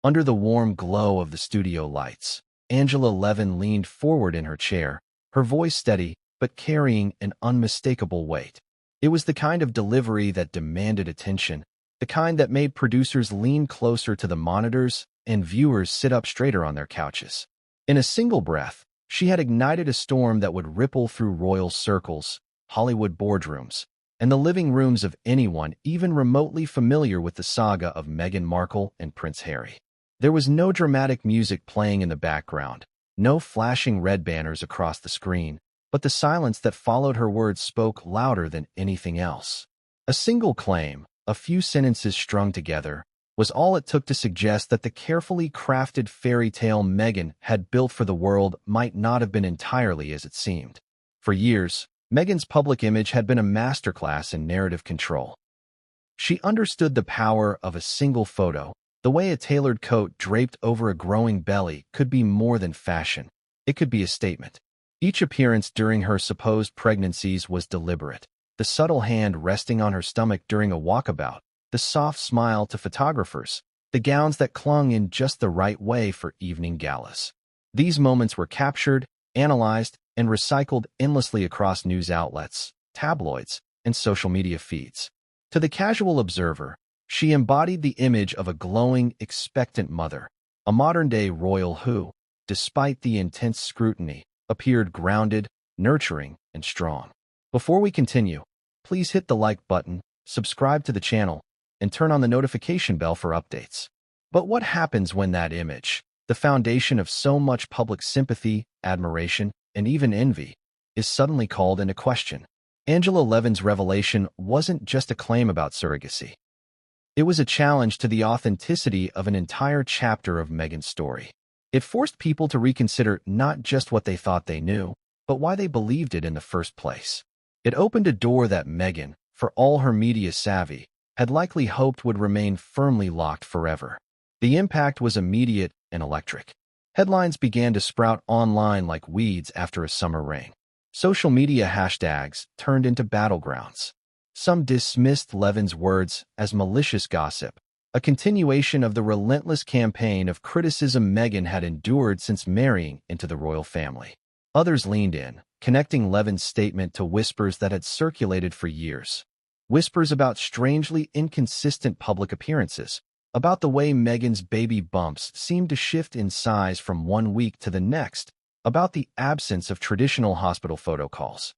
Under the warm glow of the studio lights, Angela Levin leaned forward in her chair, her voice steady but carrying an unmistakable weight. It was the kind of delivery that demanded attention, the kind that made producers lean closer to the monitors and viewers sit up straighter on their couches. In a single breath, she had ignited a storm that would ripple through royal circles, Hollywood boardrooms, and the living rooms of anyone even remotely familiar with the saga of Meghan Markle and Prince Harry. There was no dramatic music playing in the background, no flashing red banners across the screen, but the silence that followed her words spoke louder than anything else. A single claim, a few sentences strung together, was all it took to suggest that the carefully crafted fairy tale Meghan had built for the world might not have been entirely as it seemed. For years, Meghan's public image had been a masterclass in narrative control. She understood the power of a single photo. The way a tailored coat draped over a growing belly could be more than fashion. It could be a statement. Each appearance during her supposed pregnancies was deliberate. The subtle hand resting on her stomach during a walkabout, the soft smile to photographers, the gowns that clung in just the right way for evening galas. These moments were captured, analyzed, and recycled endlessly across news outlets, tabloids, and social media feeds. To the casual observer, she embodied the image of a glowing, expectant mother, a modern-day royal who, despite the intense scrutiny, appeared grounded, nurturing, and strong. Before we continue, please hit the like button, subscribe to the channel, and turn on the notification bell for updates. But what happens when that image, the foundation of so much public sympathy, admiration, and even envy, is suddenly called into question? Angela Levin's revelation wasn't just a claim about surrogacy. It was a challenge to the authenticity of an entire chapter of Meghan's story. It forced people to reconsider not just what they thought they knew, but why they believed it in the first place. It opened a door that Meghan, for all her media savvy, had likely hoped would remain firmly locked forever. The impact was immediate and electric. Headlines began to sprout online like weeds after a summer rain. Social media hashtags turned into battlegrounds. Some dismissed Levin's words as malicious gossip, a continuation of the relentless campaign of criticism Meghan had endured since marrying into the royal family. Others leaned in, connecting Levin's statement to whispers that had circulated for years. Whispers about strangely inconsistent public appearances, about the way Meghan's baby bumps seemed to shift in size from one week to the next, about the absence of traditional hospital photo calls.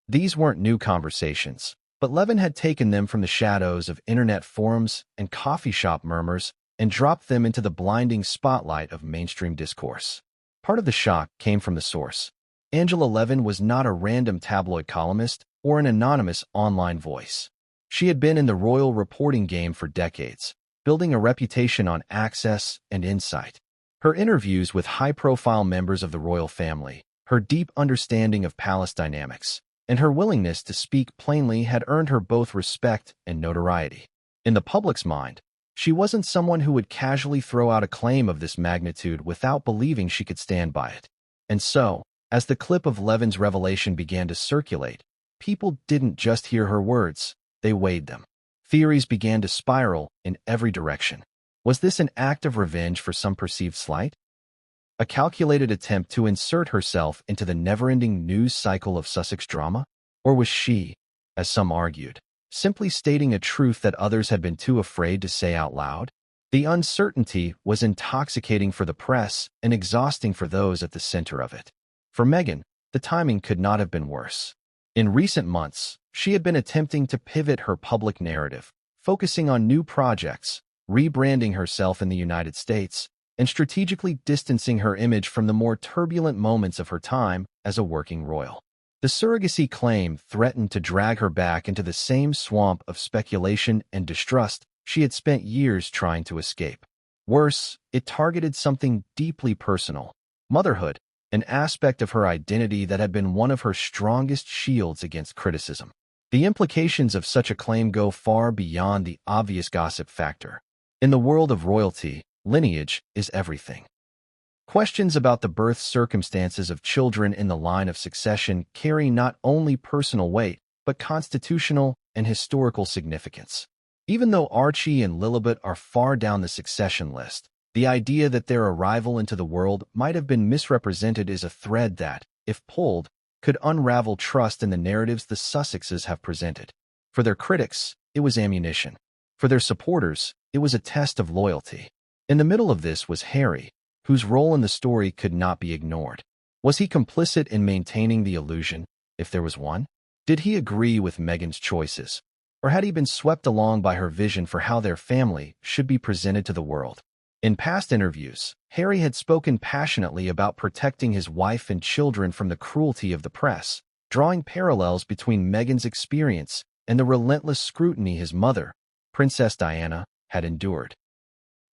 These weren't new conversations, but Levin had taken them from the shadows of internet forums and coffee shop murmurs and dropped them into the blinding spotlight of mainstream discourse. Part of the shock came from the source. Angela Levin was not a random tabloid columnist or an anonymous online voice. She had been in the royal reporting game for decades, building a reputation on access and insight. Her interviews with high-profile members of the royal family, her deep understanding of palace dynamics, and her willingness to speak plainly had earned her both respect and notoriety. In the public's mind, she wasn't someone who would casually throw out a claim of this magnitude without believing she could stand by it. And so, as the clip of Levin's revelation began to circulate, people didn't just hear her words, they weighed them. Theories began to spiral in every direction. Was this an act of revenge for some perceived slight? A calculated attempt to insert herself into the never-ending news cycle of Sussex drama? Or was she, as some argued, simply stating a truth that others had been too afraid to say out loud? The uncertainty was intoxicating for the press and exhausting for those at the center of it. For Meghan, the timing could not have been worse. In recent months, she had been attempting to pivot her public narrative, focusing on new projects, rebranding herself in the United States, and strategically distancing her image from the more turbulent moments of her time as a working royal. The surrogacy claim threatened to drag her back into the same swamp of speculation and distrust she had spent years trying to escape. Worse, it targeted something deeply personal: motherhood, an aspect of her identity that had been one of her strongest shields against criticism. The implications of such a claim go far beyond the obvious gossip factor. In the world of royalty, lineage is everything. Questions about the birth circumstances of children in the line of succession carry not only personal weight, but constitutional and historical significance. Even though Archie and Lilibet are far down the succession list, The idea that their arrival into the world might have been misrepresented is a thread that, if pulled, could unravel trust in the narratives the Sussexes have presented. For their critics, it was ammunition. For their supporters, it was a test of loyalty. In the middle of this was Harry, whose role in the story could not be ignored. Was he complicit in maintaining the illusion, if there was one? Did he agree with Meghan's choices? Or had he been swept along by her vision for how their family should be presented to the world? In past interviews, Harry had spoken passionately about protecting his wife and children from the cruelty of the press, drawing parallels between Meghan's experience and the relentless scrutiny his mother, Princess Diana, had endured.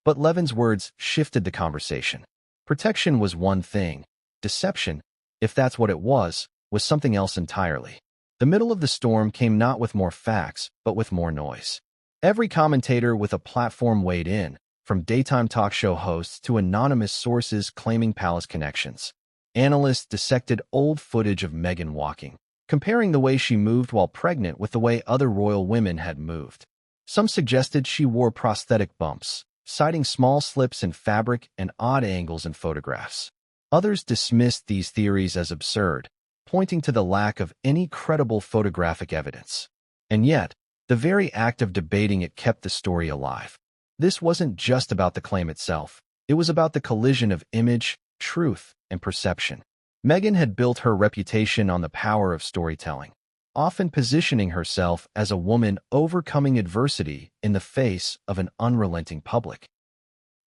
But Levin's words shifted the conversation. Protection was one thing. Deception, if that's what it was something else entirely. The middle of the storm came not with more facts, but with more noise. Every commentator with a platform weighed in, from daytime talk show hosts to anonymous sources claiming palace connections. Analysts dissected old footage of Meghan walking, comparing the way she moved while pregnant with the way other royal women had moved. Some suggested she wore prosthetic bumps, citing small slips in fabric and odd angles in photographs. Others dismissed these theories as absurd, pointing to the lack of any credible photographic evidence. And yet, the very act of debating it kept the story alive. This wasn't just about the claim itself. It was about the collision of image, truth, and perception. Meghan had built her reputation on the power of storytelling, often positioning herself as a woman overcoming adversity in the face of an unrelenting public.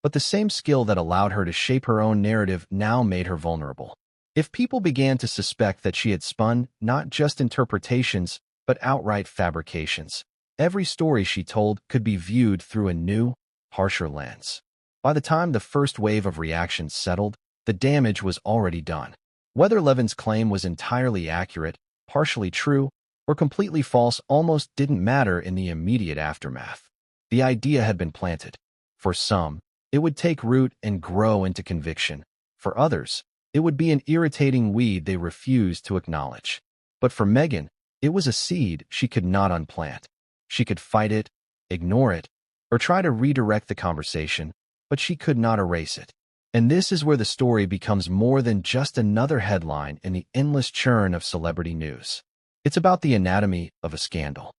But the same skill that allowed her to shape her own narrative now made her vulnerable. If people began to suspect that she had spun not just interpretations, but outright fabrications, every story she told could be viewed through a new, harsher lens. By the time the first wave of reactions settled, the damage was already done. Whether Levin's claim was entirely accurate, partially true, or completely false almost didn't matter in the immediate aftermath. The idea had been planted. For some, it would take root and grow into conviction. For others, it would be an irritating weed they refused to acknowledge. But for Meghan, it was a seed she could not unplant. She could fight it, ignore it, or try to redirect the conversation, but she could not erase it. And this is where the story becomes more than just another headline in the endless churn of celebrity news. It's about the anatomy of a scandal.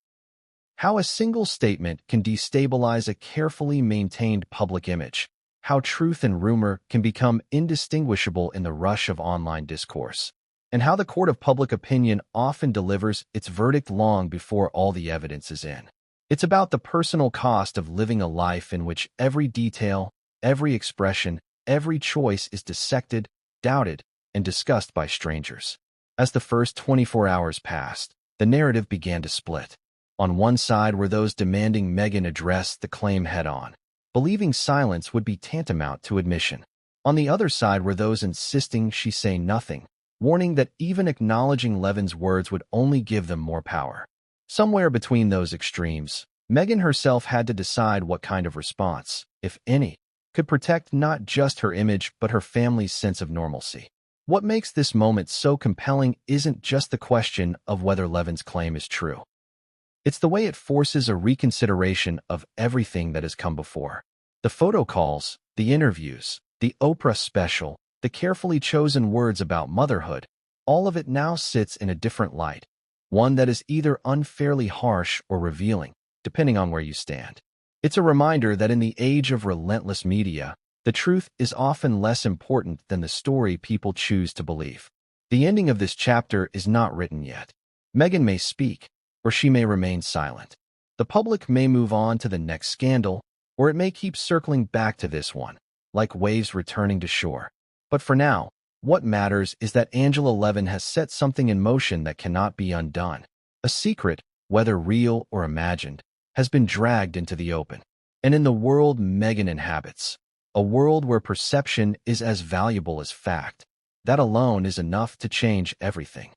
How a single statement can destabilize a carefully maintained public image. How truth and rumor can become indistinguishable in the rush of online discourse. And how the court of public opinion often delivers its verdict long before all the evidence is in. It's about the personal cost of living a life in which every detail, every expression, every choice is dissected, doubted, and discussed by strangers. As the first 24 hours passed, the narrative began to split. On one side were those demanding Meghan address the claim head-on, believing silence would be tantamount to admission. On the other side were those insisting she say nothing, warning that even acknowledging Levin's words would only give them more power. Somewhere between those extremes, Meghan herself had to decide what kind of response, if any, could protect not just her image but her family's sense of normalcy. What makes this moment so compelling isn't just the question of whether Levin's claim is true. It's the way it forces a reconsideration of everything that has come before. The photo calls, the interviews, the Oprah special, the carefully chosen words about motherhood, all of it now sits in a different light. One that is either unfairly harsh or revealing, depending on where you stand. It's a reminder that in the age of relentless media, the truth is often less important than the story people choose to believe. The ending of this chapter is not written yet. Meghan may speak, or she may remain silent. The public may move on to the next scandal, or it may keep circling back to this one, like waves returning to shore. But for now, what matters is that Angela Levin has set something in motion that cannot be undone. A secret, whether real or imagined, has been dragged into the open. And in the world Meghan inhabits, a world where perception is as valuable as fact, that alone is enough to change everything.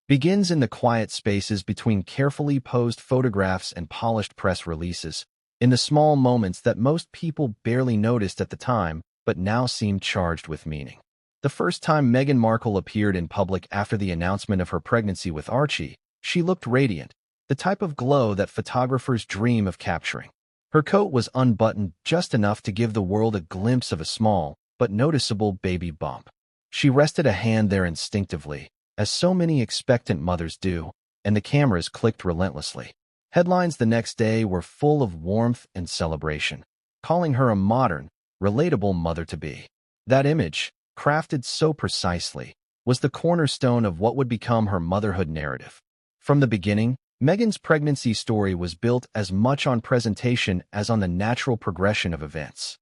Begins in the quiet spaces between carefully posed photographs and polished press releases, in the small moments that most people barely noticed at the time but now seem charged with meaning. The first time Meghan Markle appeared in public after the announcement of her pregnancy with Archie, she looked radiant, the type of glow that photographers dream of capturing. Her coat was unbuttoned just enough to give the world a glimpse of a small, but noticeable baby bump. She rested a hand there instinctively, as so many expectant mothers do, and the cameras clicked relentlessly. Headlines the next day were full of warmth and celebration, calling her a modern, relatable mother-to-be. That image, crafted so precisely, was the cornerstone of what would become her motherhood narrative. From the beginning, Meghan's pregnancy story was built as much on presentation as on the natural progression of events.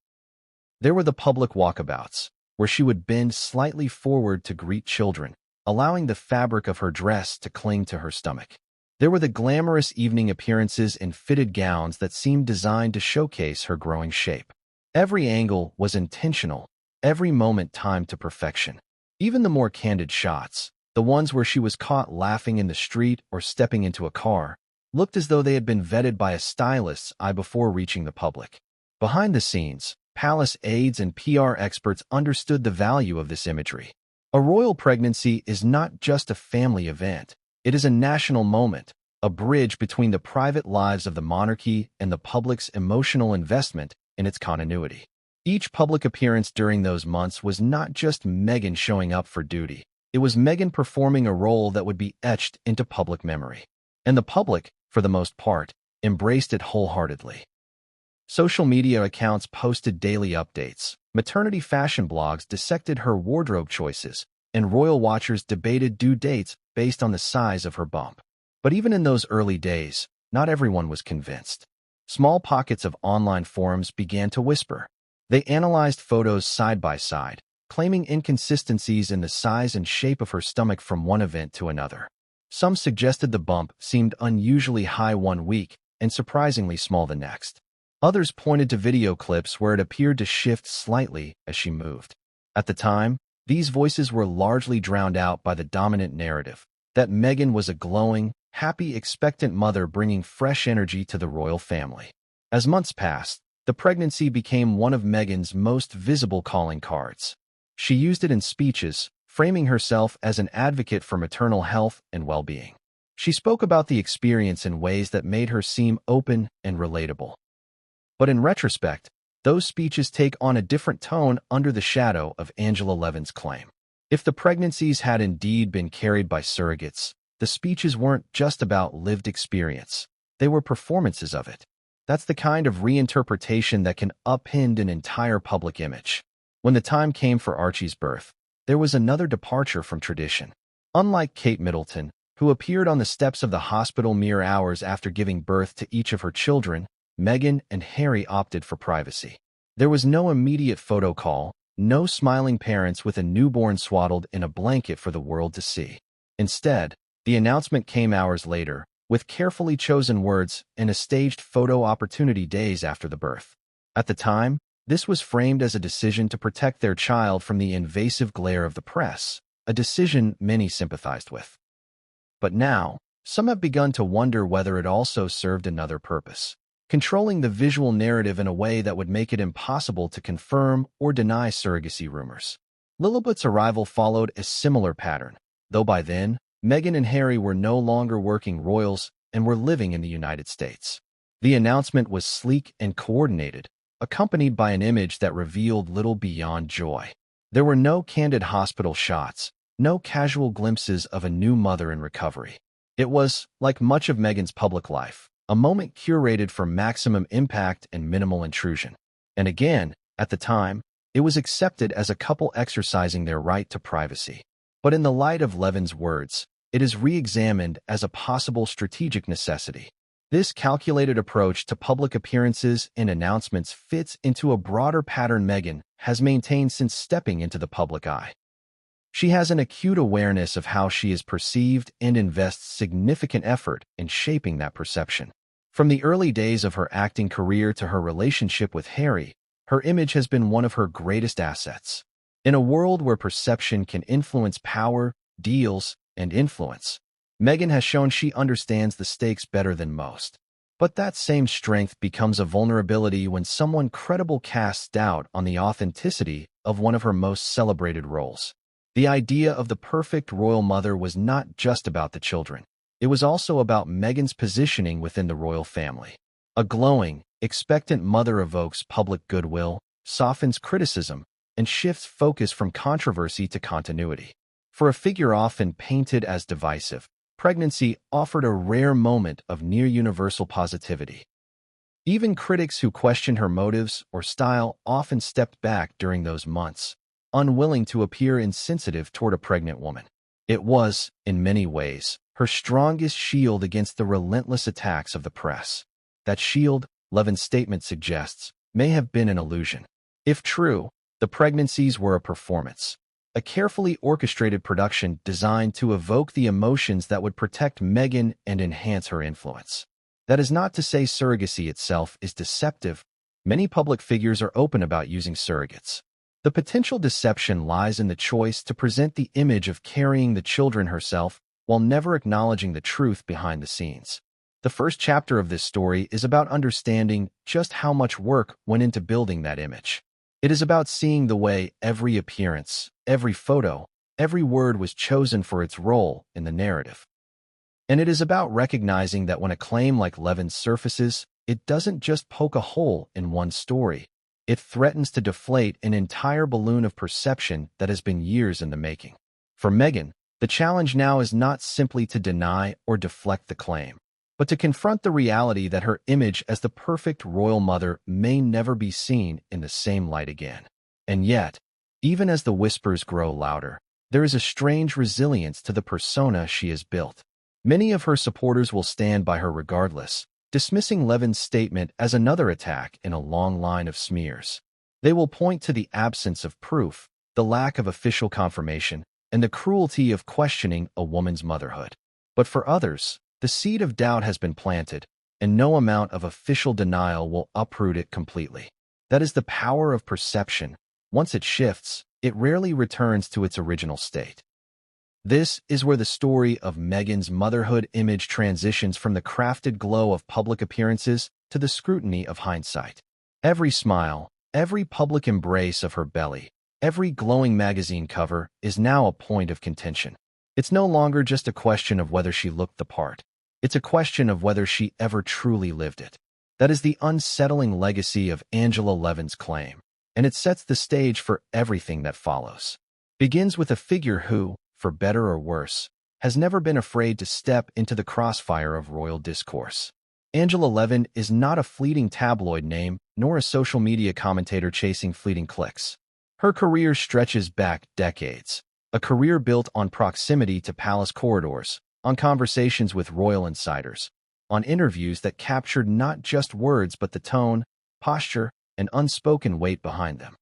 There were the public walkabouts, where she would bend slightly forward to greet children, allowing the fabric of her dress to cling to her stomach. There were the glamorous evening appearances in fitted gowns that seemed designed to showcase her growing shape. Every angle was intentional, every moment timed to perfection. Even the more candid shots, the ones where she was caught laughing in the street or stepping into a car, looked as though they had been vetted by a stylist's eye before reaching the public. Behind the scenes, palace aides and PR experts understood the value of this imagery. A royal pregnancy is not just a family event. It is a national moment, a bridge between the private lives of the monarchy and the public's emotional investment in its continuity. Each public appearance during those months was not just Meghan showing up for duty. It was Meghan performing a role that would be etched into public memory. And the public, for the most part, embraced it wholeheartedly. Social media accounts posted daily updates, maternity fashion blogs dissected her wardrobe choices, and royal watchers debated due dates based on the size of her bump. But even in those early days, not everyone was convinced. Small pockets of online forums began to whisper. They analyzed photos side by side, claiming inconsistencies in the size and shape of her stomach from one event to another. Some suggested the bump seemed unusually high one week and surprisingly small the next. Others pointed to video clips where it appeared to shift slightly as she moved. At the time, these voices were largely drowned out by the dominant narrative that Meghan was a glowing, happy, expectant mother bringing fresh energy to the royal family. As months passed, the pregnancy became one of Meghan's most visible calling cards. She used it in speeches, framing herself as an advocate for maternal health and well-being. She spoke about the experience in ways that made her seem open and relatable. But in retrospect, those speeches take on a different tone under the shadow of Angela Levin's claim. If the pregnancies had indeed been carried by surrogates, the speeches weren't just about lived experience. They were performances of it. That's the kind of reinterpretation that can upend an entire public image. When the time came for Archie's birth, there was another departure from tradition. Unlike Kate Middleton, who appeared on the steps of the hospital mere hours after giving birth to each of her children, Meghan and Harry opted for privacy. There was no immediate photo call, no smiling parents with a newborn swaddled in a blanket for the world to see. Instead, the announcement came hours later, with carefully chosen words and a staged photo opportunity days after the birth. At the time, this was framed as a decision to protect their child from the invasive glare of the press, a decision many sympathized with. But now, some have begun to wonder whether it also served another purpose, controlling the visual narrative in a way that would make it impossible to confirm or deny surrogacy rumors. Lilibet's arrival followed a similar pattern, though by then, Meghan and Harry were no longer working royals and were living in the United States. The announcement was sleek and coordinated, accompanied by an image that revealed little beyond joy. There were no candid hospital shots, no casual glimpses of a new mother in recovery. It was, like much of Meghan's public life, a moment curated for maximum impact and minimal intrusion. And again, at the time, it was accepted as a couple exercising their right to privacy. But in the light of Levin's words, it is re-examined as a possible strategic necessity. This calculated approach to public appearances and announcements fits into a broader pattern Meghan has maintained since stepping into the public eye. She has an acute awareness of how she is perceived and invests significant effort in shaping that perception. From the early days of her acting career to her relationship with Harry, her image has been one of her greatest assets. In a world where perception can influence power, deals, and influence, Meghan has shown she understands the stakes better than most. But that same strength becomes a vulnerability when someone credible casts doubt on the authenticity of one of her most celebrated roles. The idea of the perfect royal mother was not just about the children. It was also about Meghan's positioning within the royal family. A glowing, expectant mother evokes public goodwill, softens criticism, and shifts focus from controversy to continuity. For a figure often painted as divisive, pregnancy offered a rare moment of near-universal positivity. Even critics who questioned her motives or style often stepped back during those months, unwilling to appear insensitive toward a pregnant woman. It was, in many ways, her strongest shield against the relentless attacks of the press. That shield, Levin's statement suggests, may have been an illusion. If true, the pregnancies were a performance, a carefully orchestrated production designed to evoke the emotions that would protect Meghan and enhance her influence. That is not to say surrogacy itself is deceptive. Many public figures are open about using surrogates. The potential deception lies in the choice to present the image of carrying the children herself while never acknowledging the truth behind the scenes. The first chapter of this story is about understanding just how much work went into building that image. It is about seeing the way every appearance, every photo, every word was chosen for its role in the narrative. And it is about recognizing that when a claim like Levin's surfaces, it doesn't just poke a hole in one story. It threatens to deflate an entire balloon of perception that has been years in the making. For Meghan, the challenge now is not simply to deny or deflect the claim, but to confront the reality that her image as the perfect royal mother may never be seen in the same light again. And yet, even as the whispers grow louder, there is a strange resilience to the persona she has built. Many of her supporters will stand by her regardless, dismissing Levin's statement as another attack in a long line of smears. They will point to the absence of proof, the lack of official confirmation, and the cruelty of questioning a woman's motherhood. But for others, the seed of doubt has been planted, and no amount of official denial will uproot it completely. That is the power of perception. Once it shifts, it rarely returns to its original state. This is where the story of Meghan's motherhood image transitions from the crafted glow of public appearances to the scrutiny of hindsight. Every smile, every public embrace of her belly, every glowing magazine cover is now a point of contention. It's no longer just a question of whether she looked the part. It's a question of whether she ever truly lived it. That is the unsettling legacy of Angela Levin's claim, and it sets the stage for everything that follows. Begins with a figure who, for better or worse, has never been afraid to step into the crossfire of royal discourse. Angela Levin is not a fleeting tabloid name, nor a social media commentator chasing fleeting clicks. Her career stretches back decades, a career built on proximity to palace corridors, on conversations with royal insiders, on interviews that captured not just words but the tone, posture, and unspoken weight behind them.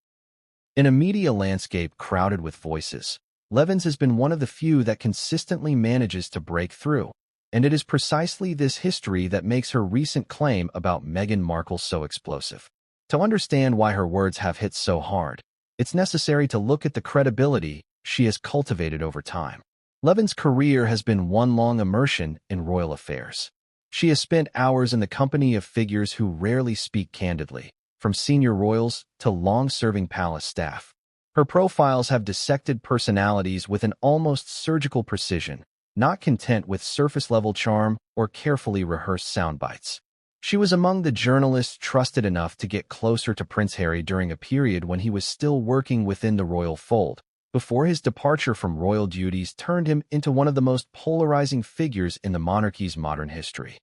In a media landscape crowded with voices, Levin's has been one of the few that consistently manages to break through, and it is precisely this history that makes her recent claim about Meghan Markle so explosive. To understand why her words have hit so hard, it's necessary to look at the credibility she has cultivated over time. Levin's career has been one long immersion in royal affairs. She has spent hours in the company of figures who rarely speak candidly, from senior royals to long-serving palace staff. Her profiles have dissected personalities with an almost surgical precision, not content with surface-level charm or carefully rehearsed sound bites. She was among the journalists trusted enough to get closer to Prince Harry during a period when he was still working within the royal fold, before his departure from royal duties turned him into one of the most polarizing figures in the monarchy's modern history.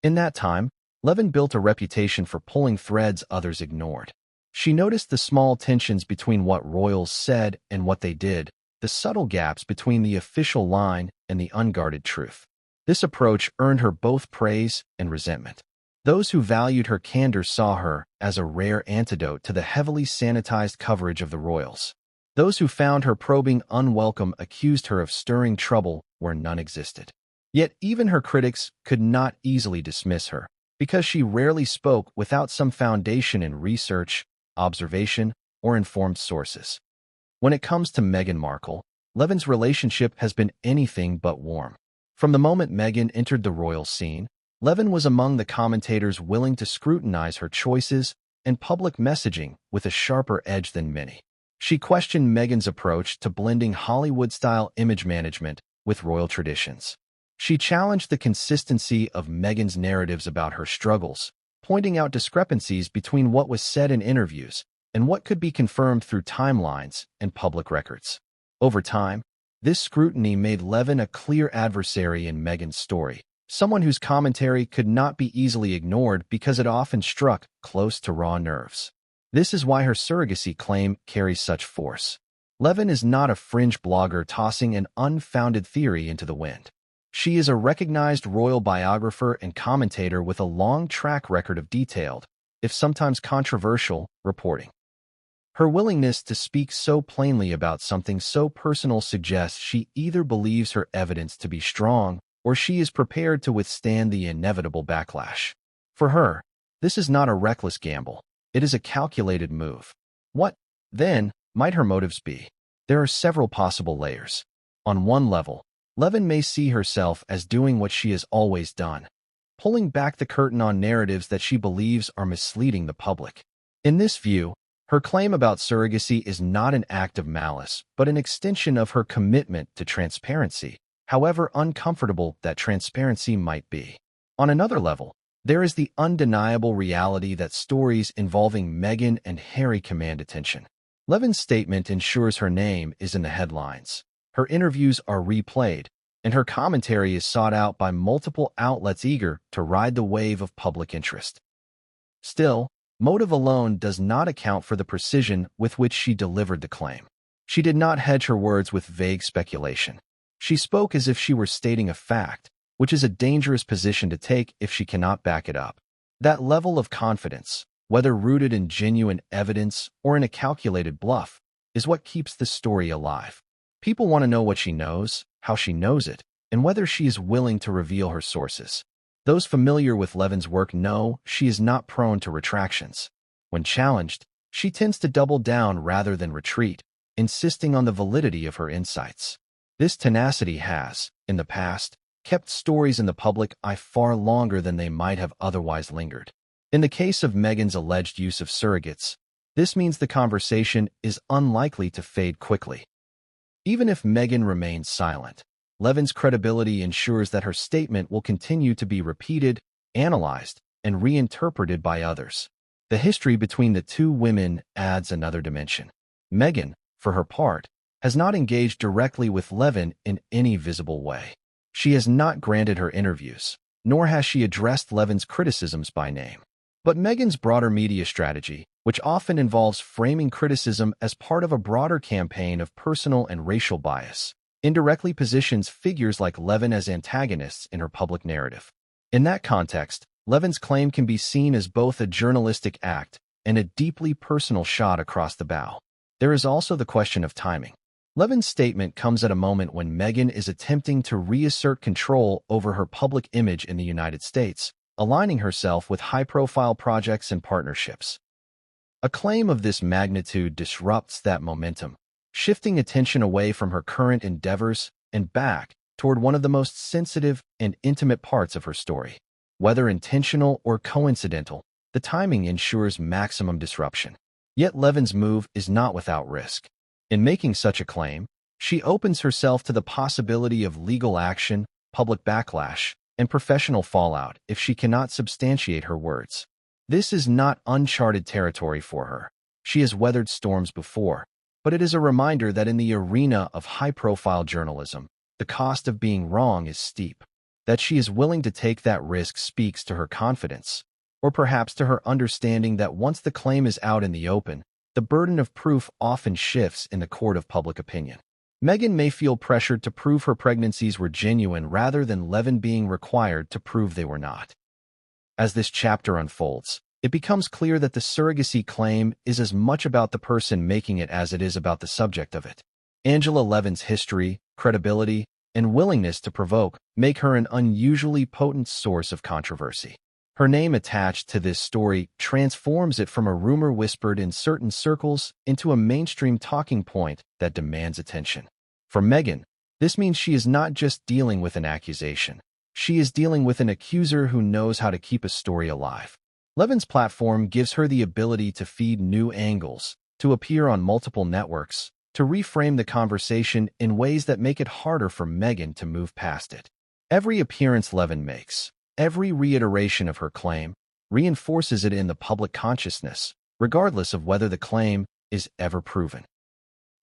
In that time, Levin built a reputation for pulling threads others ignored. She noticed the small tensions between what royals said and what they did, the subtle gaps between the official line and the unguarded truth. This approach earned her both praise and resentment. Those who valued her candor saw her as a rare antidote to the heavily sanitized coverage of the royals. Those who found her probing unwelcome accused her of stirring trouble where none existed. Yet even her critics could not easily dismiss her, because she rarely spoke without some foundation in research, observation, or informed sources. When it comes to Meghan Markle, Levin's relationship has been anything but warm. From the moment Meghan entered the royal scene, Levin was among the commentators willing to scrutinize her choices and public messaging with a sharper edge than many. She questioned Meghan's approach to blending Hollywood-style image management with royal traditions. She challenged the consistency of Meghan's narratives about her struggles, pointing out discrepancies between what was said in interviews and what could be confirmed through timelines and public records. Over time, this scrutiny made Levin a clear adversary in Meghan's story, someone whose commentary could not be easily ignored because it often struck close to raw nerves. This is why her surrogacy claim carries such force. Levin is not a fringe blogger tossing an unfounded theory into the wind. She is a recognized royal biographer and commentator with a long track record of detailed, if sometimes controversial, reporting. Her willingness to speak so plainly about something so personal suggests she either believes her evidence to be strong or she is prepared to withstand the inevitable backlash. For her, this is not a reckless gamble. It is a calculated move. What, then, might her motives be? There are several possible layers. On one level, Levin may see herself as doing what she has always done, pulling back the curtain on narratives that she believes are misleading the public. In this view, her claim about surrogacy is not an act of malice, but an extension of her commitment to transparency, however uncomfortable that transparency might be. On another level, there is the undeniable reality that stories involving Meghan and Harry command attention. Levin's statement ensures her name is in the headlines. Her interviews are replayed, and her commentary is sought out by multiple outlets eager to ride the wave of public interest. Still, motive alone does not account for the precision with which she delivered the claim. She did not hedge her words with vague speculation. She spoke as if she were stating a fact, which is a dangerous position to take if she cannot back it up. That level of confidence, whether rooted in genuine evidence or in a calculated bluff, is what keeps the story alive. People want to know what she knows, how she knows it, and whether she is willing to reveal her sources. Those familiar with Levin's work know she is not prone to retractions. When challenged, she tends to double down rather than retreat, insisting on the validity of her insights. This tenacity has, in the past, kept stories in the public eye far longer than they might have otherwise lingered. In the case of Meghan's alleged use of surrogates, this means the conversation is unlikely to fade quickly. Even if Meghan remains silent, Levin's credibility ensures that her statement will continue to be repeated, analyzed, and reinterpreted by others. The history between the two women adds another dimension. Meghan, for her part, has not engaged directly with Levin in any visible way. She has not granted her interviews, nor has she addressed Levin's criticisms by name. But Meghan's broader media strategy, which often involves framing criticism as part of a broader campaign of personal and racial bias, indirectly positions figures like Levin as antagonists in her public narrative. In that context, Levin's claim can be seen as both a journalistic act and a deeply personal shot across the bow. There is also the question of timing. Levin's statement comes at a moment when Meghan is attempting to reassert control over her public image in the United States, aligning herself with high-profile projects and partnerships. A claim of this magnitude disrupts that momentum, shifting attention away from her current endeavors and back toward one of the most sensitive and intimate parts of her story. Whether intentional or coincidental, the timing ensures maximum disruption. Yet Levin's move is not without risk. In making such a claim, she opens herself to the possibility of legal action, public backlash, and professional fallout if she cannot substantiate her words. This is not uncharted territory for her. She has weathered storms before, but it is a reminder that in the arena of high-profile journalism, the cost of being wrong is steep. That she is willing to take that risk speaks to her confidence, or perhaps to her understanding that once the claim is out in the open, the burden of proof often shifts in the court of public opinion. Meghan may feel pressured to prove her pregnancies were genuine rather than Levin being required to prove they were not. As this chapter unfolds, it becomes clear that the surrogacy claim is as much about the person making it as it is about the subject of it. Angela Levin's history, credibility, and willingness to provoke make her an unusually potent source of controversy. Her name attached to this story transforms it from a rumor whispered in certain circles into a mainstream talking point that demands attention. For Meghan, this means she is not just dealing with an accusation. She is dealing with an accuser who knows how to keep a story alive. Levin's platform gives her the ability to feed new angles, to appear on multiple networks, to reframe the conversation in ways that make it harder for Meghan to move past it. Every appearance Levin makes, every reiteration of her claim, reinforces it in the public consciousness, regardless of whether the claim is ever proven.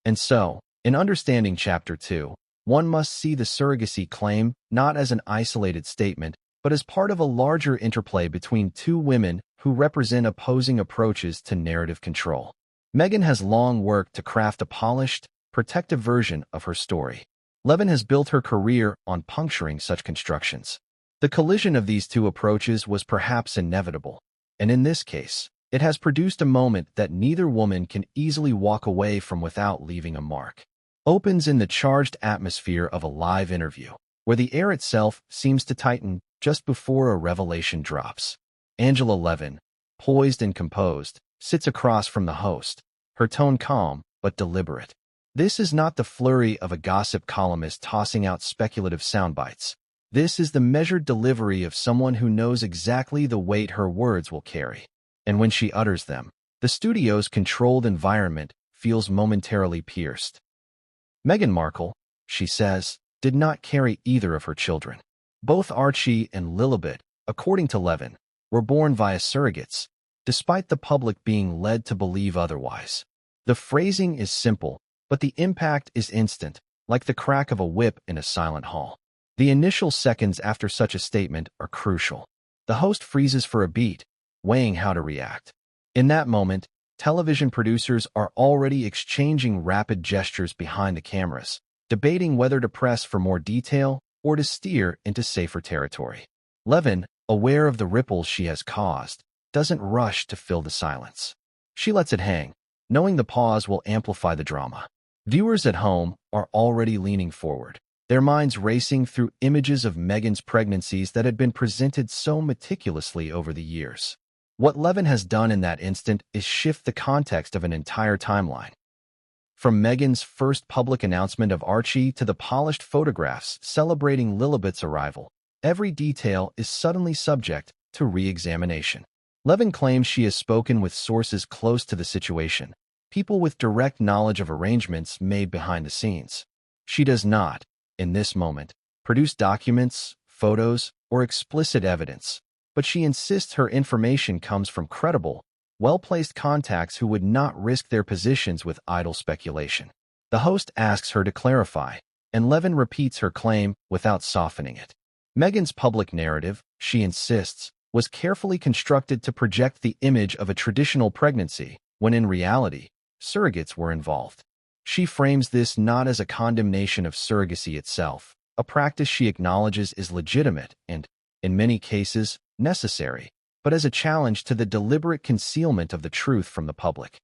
And so, in understanding Chapter 2, one must see the surrogacy claim not as an isolated statement, but as part of a larger interplay between two women who represent opposing approaches to narrative control. Meghan has long worked to craft a polished, protective version of her story. Levin has built her career on puncturing such constructions. The collision of these two approaches was perhaps inevitable, and in this case, it has produced a moment that neither woman can easily walk away from without leaving a mark. Opens in the charged atmosphere of a live interview, where the air itself seems to tighten just before a revelation drops. Angela Levin, poised and composed, sits across from the host, her tone calm but deliberate. This is not the flurry of a gossip columnist tossing out speculative soundbites. This is the measured delivery of someone who knows exactly the weight her words will carry. And when she utters them, the studio's controlled environment feels momentarily pierced. Meghan Markle, she says, did not carry either of her children. Both Archie and Lilibet, according to Levin, were born via surrogates, despite the public being led to believe otherwise. The phrasing is simple, but the impact is instant, like the crack of a whip in a silent hall. The initial seconds after such a statement are crucial. The host freezes for a beat, weighing how to react. In that moment, television producers are already exchanging rapid gestures behind the cameras, debating whether to press for more detail or to steer into safer territory. Levin, aware of the ripples she has caused, doesn't rush to fill the silence. She lets it hang, knowing the pause will amplify the drama. Viewers at home are already leaning forward, their minds racing through images of Meghan's pregnancies that had been presented so meticulously over the years. What Levin has done in that instant is shift the context of an entire timeline. From Meghan's first public announcement of Archie to the polished photographs celebrating Lilibet's arrival, every detail is suddenly subject to re-examination. Levin claims she has spoken with sources close to the situation, people with direct knowledge of arrangements made behind the scenes. She does not, in this moment, produce documents, photos, or explicit evidence, but she insists her information comes from credible, well-placed contacts who would not risk their positions with idle speculation. The host asks her to clarify, and Levin repeats her claim without softening it. Meghan's public narrative, she insists, was carefully constructed to project the image of a traditional pregnancy, when in reality, surrogates were involved. She frames this not as a condemnation of surrogacy itself, a practice she acknowledges is legitimate and, in many cases, necessary, but as a challenge to the deliberate concealment of the truth from the public.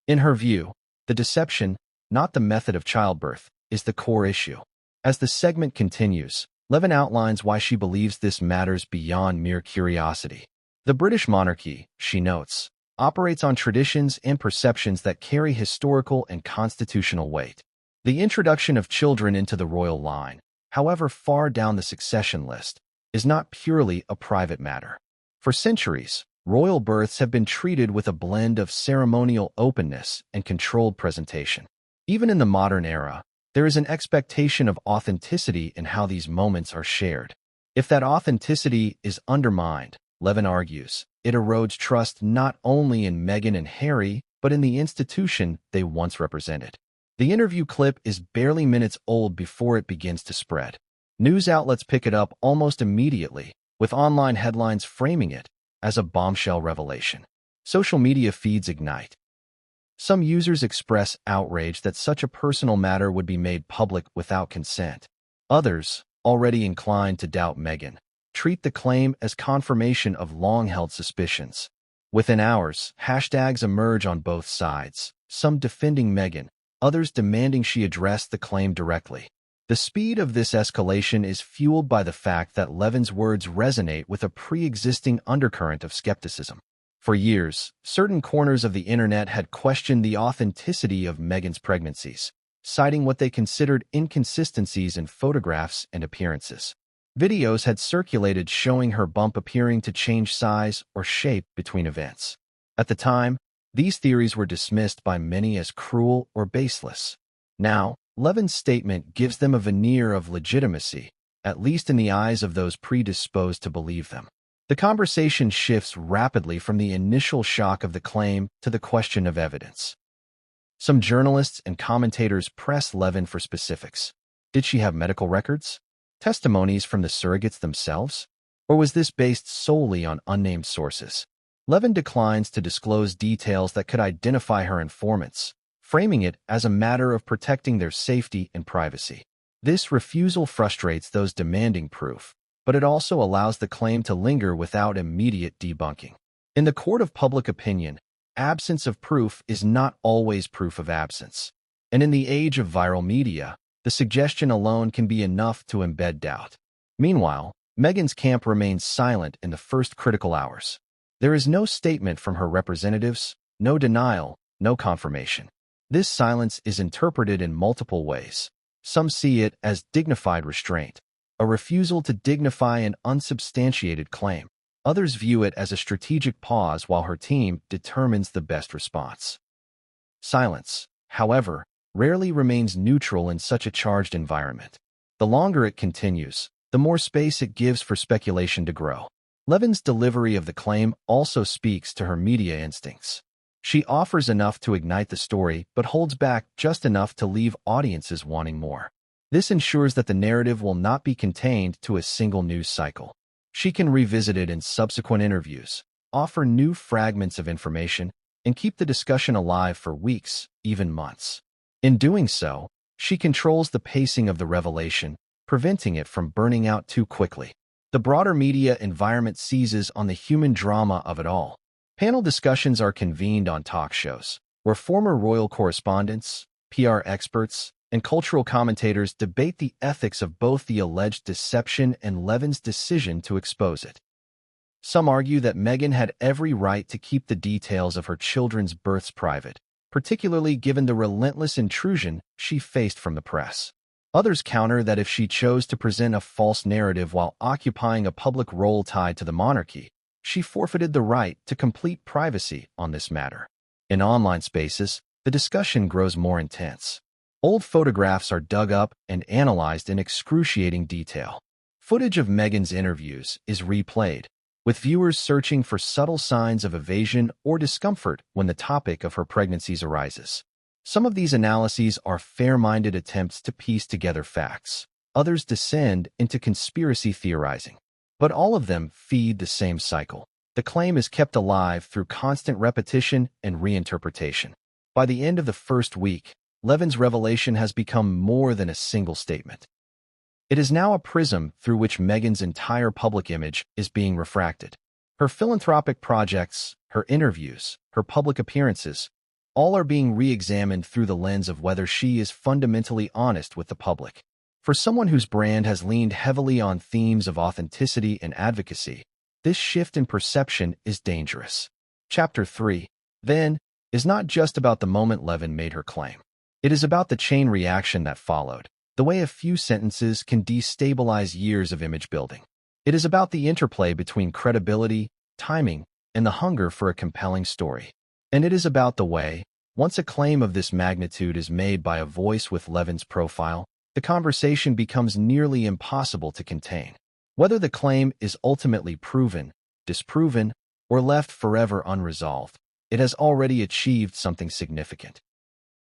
In her view, the deception, not the method of childbirth, is the core issue. As the segment continues, Levin outlines why she believes this matters beyond mere curiosity. The British monarchy, she notes, operates on traditions and perceptions that carry historical and constitutional weight. The introduction of children into the royal line, however far down the succession list, is not purely a private matter. For centuries, royal births have been treated with a blend of ceremonial openness and controlled presentation. Even in the modern era, there is an expectation of authenticity in how these moments are shared. If that authenticity is undermined, Levin argues, it erodes trust not only in Meghan and Harry, but in the institution they once represented. The interview clip is barely minutes old before it begins to spread. News outlets pick it up almost immediately, with online headlines framing it as a bombshell revelation. Social media feeds ignite. Some users express outrage that such a personal matter would be made public without consent. Others, already inclined to doubt Meghan, treat the claim as confirmation of long-held suspicions. Within hours, hashtags emerge on both sides, some defending Meghan, others demanding she address the claim directly. The speed of this escalation is fueled by the fact that Levin's words resonate with a pre-existing undercurrent of skepticism. For years, certain corners of the internet had questioned the authenticity of Meghan's pregnancies, citing what they considered inconsistencies in photographs and appearances. Videos had circulated showing her bump appearing to change size or shape between events. At the time, these theories were dismissed by many as cruel or baseless. Now, Levin's statement gives them a veneer of legitimacy, at least in the eyes of those predisposed to believe them. The conversation shifts rapidly from the initial shock of the claim to the question of evidence. Some journalists and commentators press Levin for specifics. Did she have medical records? Testimonies from the surrogates themselves? Or was this based solely on unnamed sources? Levin declines to disclose details that could identify her informants, framing it as a matter of protecting their safety and privacy. This refusal frustrates those demanding proof, but it also allows the claim to linger without immediate debunking. In the court of public opinion, absence of proof is not always proof of absence. And in the age of viral media, the suggestion alone can be enough to embed doubt. Meanwhile, Meghan's camp remains silent in the first critical hours. There is no statement from her representatives, no denial, no confirmation. This silence is interpreted in multiple ways. Some see it as dignified restraint, a refusal to dignify an unsubstantiated claim. Others view it as a strategic pause while her team determines the best response. Silence, however, rarely remains neutral in such a charged environment. The longer it continues, the more space it gives for speculation to grow. Levin's delivery of the claim also speaks to her media instincts. She offers enough to ignite the story, but holds back just enough to leave audiences wanting more. This ensures that the narrative will not be contained to a single news cycle. She can revisit it in subsequent interviews, offer new fragments of information, and keep the discussion alive for weeks, even months. In doing so, she controls the pacing of the revelation, preventing it from burning out too quickly. The broader media environment seizes on the human drama of it all. Panel discussions are convened on talk shows, where former royal correspondents, PR experts, and cultural commentators debate the ethics of both the alleged deception and Levin's decision to expose it. Some argue that Meghan had every right to keep the details of her children's births private, particularly given the relentless intrusion she faced from the press. Others counter that if she chose to present a false narrative while occupying a public role tied to the monarchy, she forfeited the right to complete privacy on this matter. In online spaces, the discussion grows more intense. Old photographs are dug up and analyzed in excruciating detail. Footage of Meghan's interviews is replayed, with viewers searching for subtle signs of evasion or discomfort when the topic of her pregnancies arises. Some of these analyses are fair-minded attempts to piece together facts. Others descend into conspiracy theorizing. But all of them feed the same cycle. The claim is kept alive through constant repetition and reinterpretation. By the end of the first week, Levin's revelation has become more than a single statement. It is now a prism through which Meghan's entire public image is being refracted. Her philanthropic projects, her interviews, her public appearances, all are being re-examined through the lens of whether she is fundamentally honest with the public. For someone whose brand has leaned heavily on themes of authenticity and advocacy, this shift in perception is dangerous. Chapter 3, then, is not just about the moment Levin made her claim. It is about the chain reaction that followed, the way a few sentences can destabilize years of image building. It is about the interplay between credibility, timing, and the hunger for a compelling story. And it is about the way, once a claim of this magnitude is made by a voice with Levin's profile, the conversation becomes nearly impossible to contain. Whether the claim is ultimately proven, disproven, or left forever unresolved, it has already achieved something significant.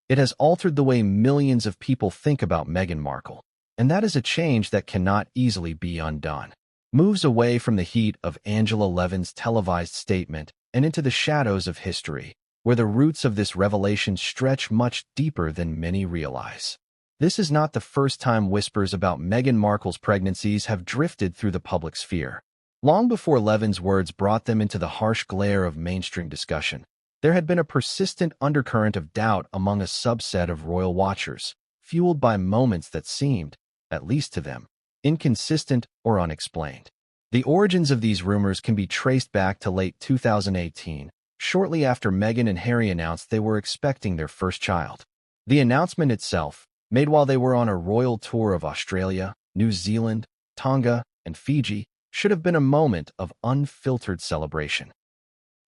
It has altered the way millions of people think about Meghan Markle, and that is a change that cannot easily be undone. Moves away from the heat of Angela Levin's televised statement and into the shadows of history, where the roots of this revelation stretch much deeper than many realize. This is not the first time whispers about Meghan Markle's pregnancies have drifted through the public sphere. Long before Levin's words brought them into the harsh glare of mainstream discussion, there had been a persistent undercurrent of doubt among a subset of royal watchers, fueled by moments that seemed, at least to them, inconsistent or unexplained. The origins of these rumors can be traced back to late 2018, shortly after Meghan and Harry announced they were expecting their first child. The announcement itself, made while they were on a royal tour of Australia, New Zealand, Tonga, and Fiji, should have been a moment of unfiltered celebration.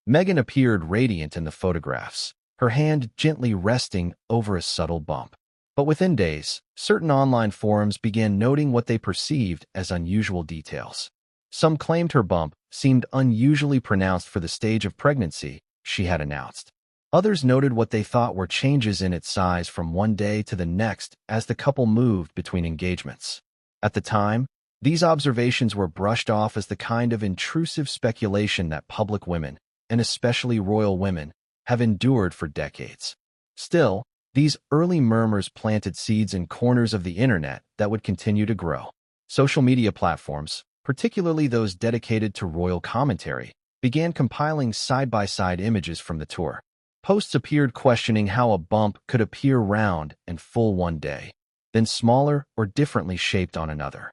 Meghan appeared radiant in the photographs, her hand gently resting over a subtle bump. But within days, certain online forums began noting what they perceived as unusual details. Some claimed her bump seemed unusually pronounced for the stage of pregnancy she had announced. Others noted what they thought were changes in its size from one day to the next as the couple moved between engagements. At the time, these observations were brushed off as the kind of intrusive speculation that public women, and especially royal women, have endured for decades. Still, these early murmurs planted seeds in corners of the internet that would continue to grow. Social media platforms, particularly those dedicated to royal commentary, began compiling side-by-side images from the tour. Posts appeared questioning how a bump could appear round and full one day, then smaller or differently shaped on another.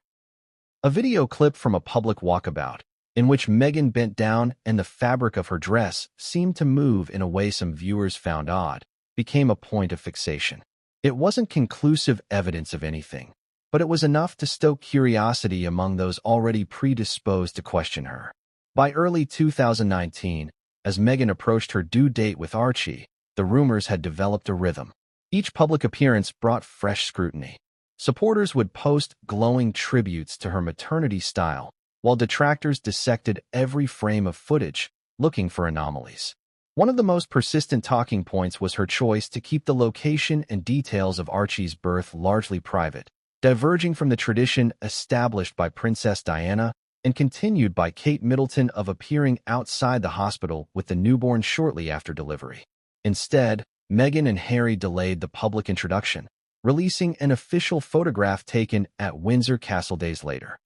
A video clip from a public walkabout, in which Meghan bent down and the fabric of her dress seemed to move in a way some viewers found odd, became a point of fixation. It wasn't conclusive evidence of anything, but it was enough to stoke curiosity among those already predisposed to question her. By early 2019, as Meghan approached her due date with Archie, the rumors had developed a rhythm. Each public appearance brought fresh scrutiny. Supporters would post glowing tributes to her maternity style, while detractors dissected every frame of footage, looking for anomalies. One of the most persistent talking points was her choice to keep the location and details of Archie's birth largely private, diverging from the tradition established by Princess Diana and continued by Kate Middleton of appearing outside the hospital with the newborn shortly after delivery. Instead, Meghan and Harry delayed the public introduction, releasing an official photograph taken at Windsor Castle days later.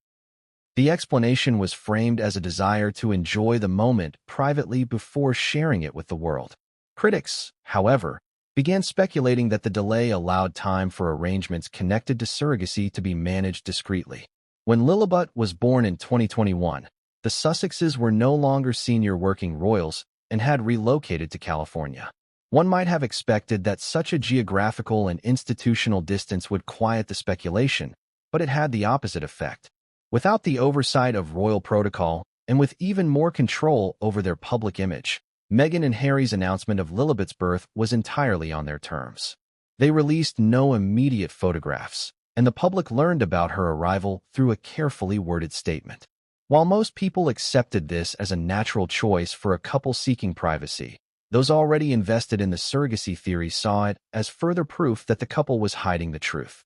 The explanation was framed as a desire to enjoy the moment privately before sharing it with the world. Critics, however, began speculating that the delay allowed time for arrangements connected to surrogacy to be managed discreetly. When Lilibet was born in 2021, the Sussexes were no longer senior working royals and had relocated to California. One might have expected that such a geographical and institutional distance would quiet the speculation, but it had the opposite effect. Without the oversight of royal protocol, and with even more control over their public image, Meghan and Harry's announcement of Lilibet's birth was entirely on their terms. They released no immediate photographs, and the public learned about her arrival through a carefully worded statement. While most people accepted this as a natural choice for a couple seeking privacy, those already invested in the surrogacy theory saw it as further proof that the couple was hiding the truth.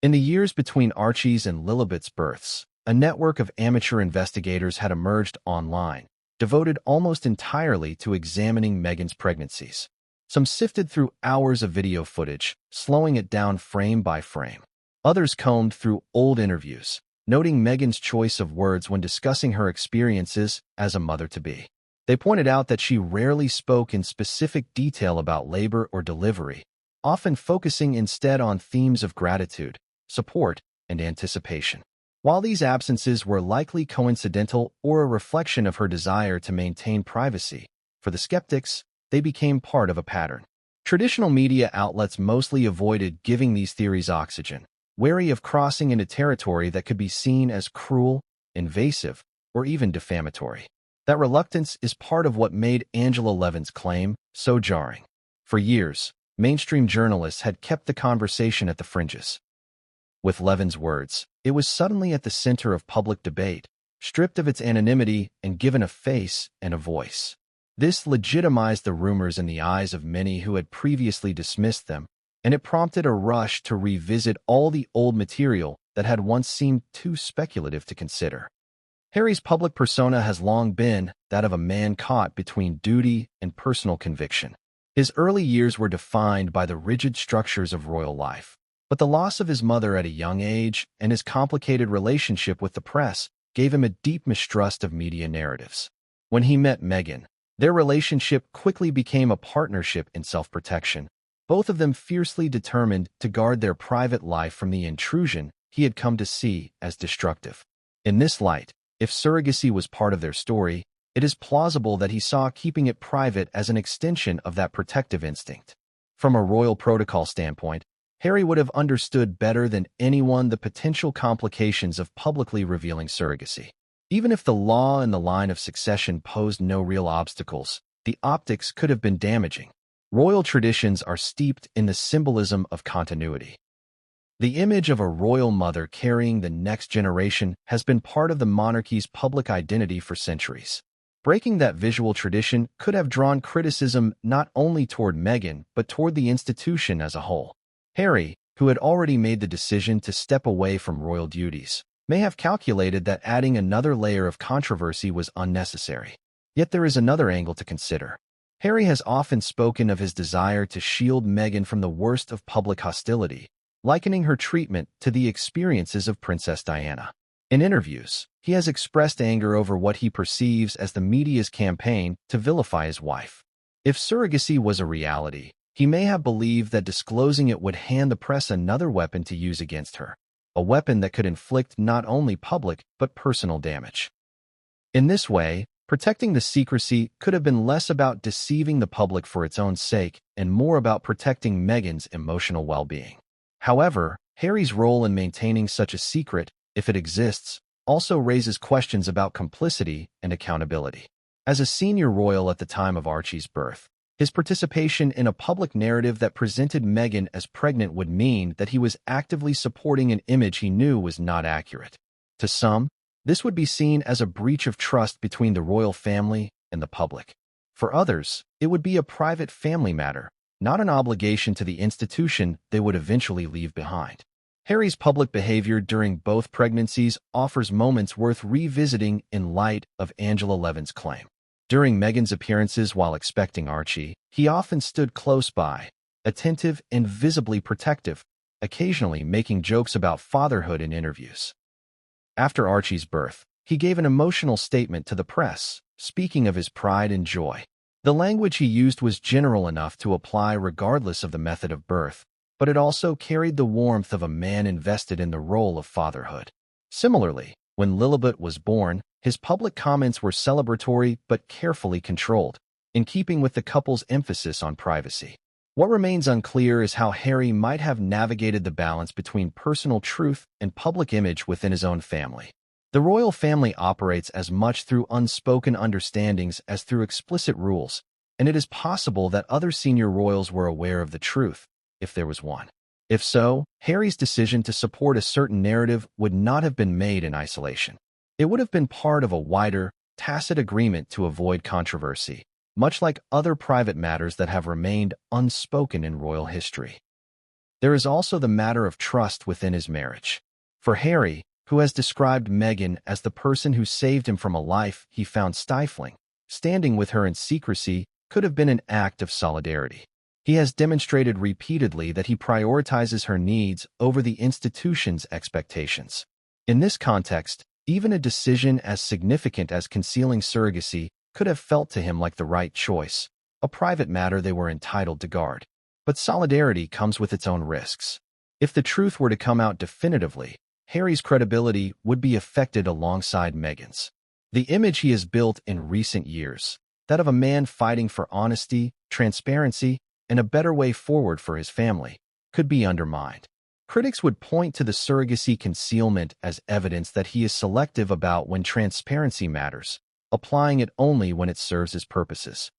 In the years between Archie's and Lilibet's births, a network of amateur investigators had emerged online, devoted almost entirely to examining Meghan's pregnancies. Some sifted through hours of video footage, slowing it down frame by frame. Others combed through old interviews, noting Meghan's choice of words when discussing her experiences as a mother-to-be. They pointed out that she rarely spoke in specific detail about labor or delivery, often focusing instead on themes of gratitude, support, and anticipation. While these absences were likely coincidental or a reflection of her desire to maintain privacy, for the skeptics, they became part of a pattern. Traditional media outlets mostly avoided giving these theories oxygen, wary of crossing into territory that could be seen as cruel, invasive, or even defamatory. That reluctance is part of what made Angela Levin's claim so jarring. For years, mainstream journalists had kept the conversation at the fringes. With Levin's words, it was suddenly at the center of public debate, stripped of its anonymity and given a face and a voice. This legitimized the rumors in the eyes of many who had previously dismissed them, and it prompted a rush to revisit all the old material that had once seemed too speculative to consider. Harry's public persona has long been that of a man caught between duty and personal conviction. His early years were defined by the rigid structures of royal life, but the loss of his mother at a young age and his complicated relationship with the press gave him a deep mistrust of media narratives. When he met Meghan, their relationship quickly became a partnership in self-protection, both of them fiercely determined to guard their private life from the intrusion he had come to see as destructive. In this light, if surrogacy was part of their story, it is plausible that he saw keeping it private as an extension of that protective instinct. From a royal protocol standpoint, Harry would have understood better than anyone the potential complications of publicly revealing surrogacy. Even if the law and the line of succession posed no real obstacles, the optics could have been damaging. Royal traditions are steeped in the symbolism of continuity. The image of a royal mother carrying the next generation has been part of the monarchy's public identity for centuries. Breaking that visual tradition could have drawn criticism not only toward Meghan but toward the institution as a whole. Harry, who had already made the decision to step away from royal duties, may have calculated that adding another layer of controversy was unnecessary. Yet there is another angle to consider. Harry has often spoken of his desire to shield Meghan from the worst of public hostility, likening her treatment to the experiences of Princess Diana. In interviews, he has expressed anger over what he perceives as the media's campaign to vilify his wife. If surrogacy was a reality, he may have believed that disclosing it would hand the press another weapon to use against her, a weapon that could inflict not only public but personal damage. In this way, protecting the secrecy could have been less about deceiving the public for its own sake and more about protecting Meghan's emotional well-being. However, Harry's role in maintaining such a secret, if it exists, also raises questions about complicity and accountability. As a senior royal at the time of Archie's birth, his participation in a public narrative that presented Meghan as pregnant would mean that he was actively supporting an image he knew was not accurate. To some, this would be seen as a breach of trust between the royal family and the public. For others, it would be a private family matter, not an obligation to the institution they would eventually leave behind. Harry's public behavior during both pregnancies offers moments worth revisiting in light of Angela Levin's claim. During Meghan's appearances while expecting Archie, he often stood close by, attentive and visibly protective, occasionally making jokes about fatherhood in interviews. After Archie's birth, he gave an emotional statement to the press, speaking of his pride and joy. The language he used was general enough to apply regardless of the method of birth, but it also carried the warmth of a man invested in the role of fatherhood. Similarly, when Lilibet was born, his public comments were celebratory but carefully controlled, in keeping with the couple's emphasis on privacy. What remains unclear is how Harry might have navigated the balance between personal truth and public image within his own family. The royal family operates as much through unspoken understandings as through explicit rules, and it is possible that other senior royals were aware of the truth, if there was one. If so, Harry's decision to support a certain narrative would not have been made in isolation. It would have been part of a wider, tacit agreement to avoid controversy, much like other private matters that have remained unspoken in royal history. There is also the matter of trust within his marriage. For Harry, who has described Meghan as the person who saved him from a life he found stifling, standing with her in secrecy could have been an act of solidarity. He has demonstrated repeatedly that he prioritizes her needs over the institution's expectations. In this context, even a decision as significant as concealing surrogacy could have felt to him like the right choice, a private matter they were entitled to guard. But solidarity comes with its own risks. If the truth were to come out definitively, Harry's credibility would be affected alongside Meghan's. The image he has built in recent years, that of a man fighting for honesty, transparency, and a better way forward for his family, could be undermined. Critics would point to the surrogacy concealment as evidence that he is selective about when transparency matters, applying it only when it serves his purposes.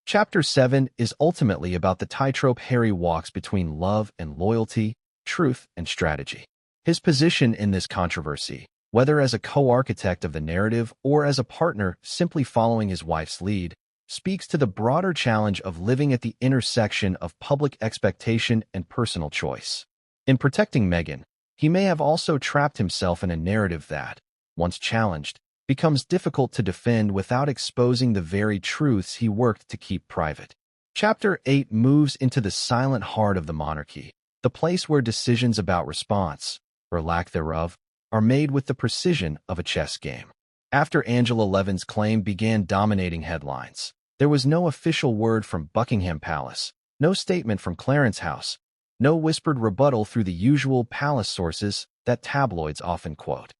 Chapter 7 is ultimately about the tightrope Harry walks between love and loyalty, truth and strategy. His position in this controversy, whether as a co-architect of the narrative or as a partner simply following his wife's lead, speaks to the broader challenge of living at the intersection of public expectation and personal choice. In protecting Meghan, he may have also trapped himself in a narrative that, once challenged, becomes difficult to defend without exposing the very truths he worked to keep private. Chapter 8 moves into the silent heart of the monarchy, the place where decisions about response, or lack thereof, are made with the precision of a chess game. After Angela Levin's claim began dominating headlines, there was no official word from Buckingham Palace, no statement from Clarence House, no whispered rebuttal through the usual palace sources that tabloids often quote.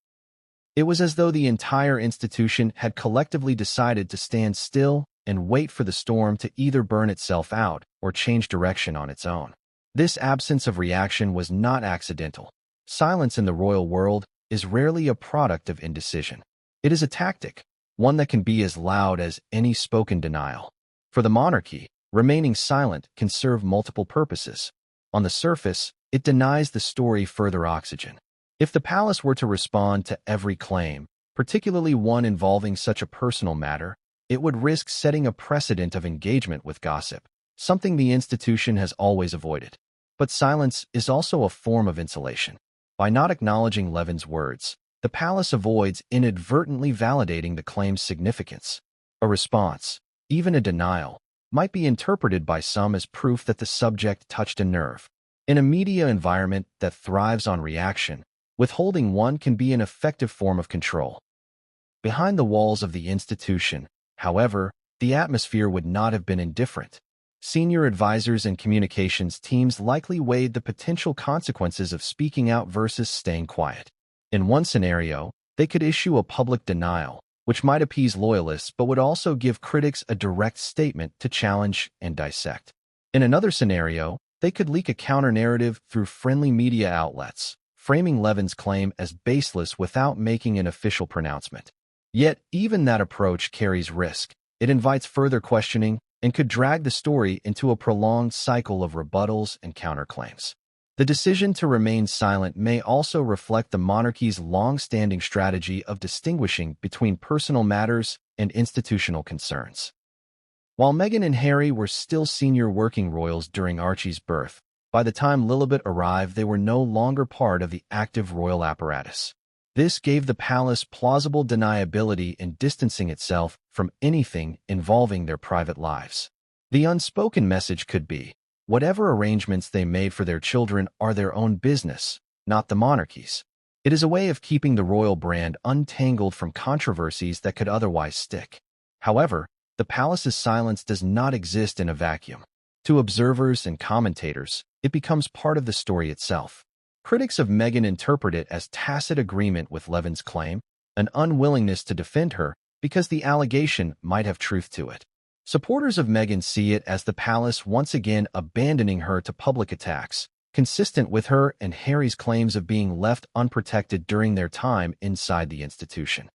It was as though the entire institution had collectively decided to stand still and wait for the storm to either burn itself out or change direction on its own. This absence of reaction was not accidental. Silence in the royal world is rarely a product of indecision. It is a tactic, one that can be as loud as any spoken denial. For the monarchy, remaining silent can serve multiple purposes. On the surface, it denies the story further oxygen. If the palace were to respond to every claim, particularly one involving such a personal matter, it would risk setting a precedent of engagement with gossip, something the institution has always avoided. But silence is also a form of insulation. By not acknowledging Levin's words, the palace avoids inadvertently validating the claim's significance. A response, even a denial, might be interpreted by some as proof that the subject touched a nerve. In a media environment that thrives on reaction, withholding one can be an effective form of control. Behind the walls of the institution, however, the atmosphere would not have been indifferent. Senior advisors and communications teams likely weighed the potential consequences of speaking out versus staying quiet. In one scenario, they could issue a public denial, which might appease loyalists but would also give critics a direct statement to challenge and dissect. In another scenario, they could leak a counter-narrative through friendly media outlets, framing Levin's claim as baseless without making an official pronouncement. Yet, even that approach carries risk. It invites further questioning and could drag the story into a prolonged cycle of rebuttals and counterclaims. The decision to remain silent may also reflect the monarchy's long-standing strategy of distinguishing between personal matters and institutional concerns. While Meghan and Harry were still senior working royals during Archie's birth, by the time Lilibet arrived they were no longer part of the active royal apparatus. This gave the palace plausible deniability in distancing itself from anything involving their private lives. The unspoken message could be, whatever arrangements they made for their children are their own business, not the monarchy's. It is a way of keeping the royal brand untangled from controversies that could otherwise stick. However, the palace's silence does not exist in a vacuum. To observers and commentators, it becomes part of the story itself. Critics of Meghan interpret it as tacit agreement with Levin's claim, an unwillingness to defend her because the allegation might have truth to it. Supporters of Meghan see it as the palace once again abandoning her to public attacks, consistent with her and Harry's claims of being left unprotected during their time inside the institution.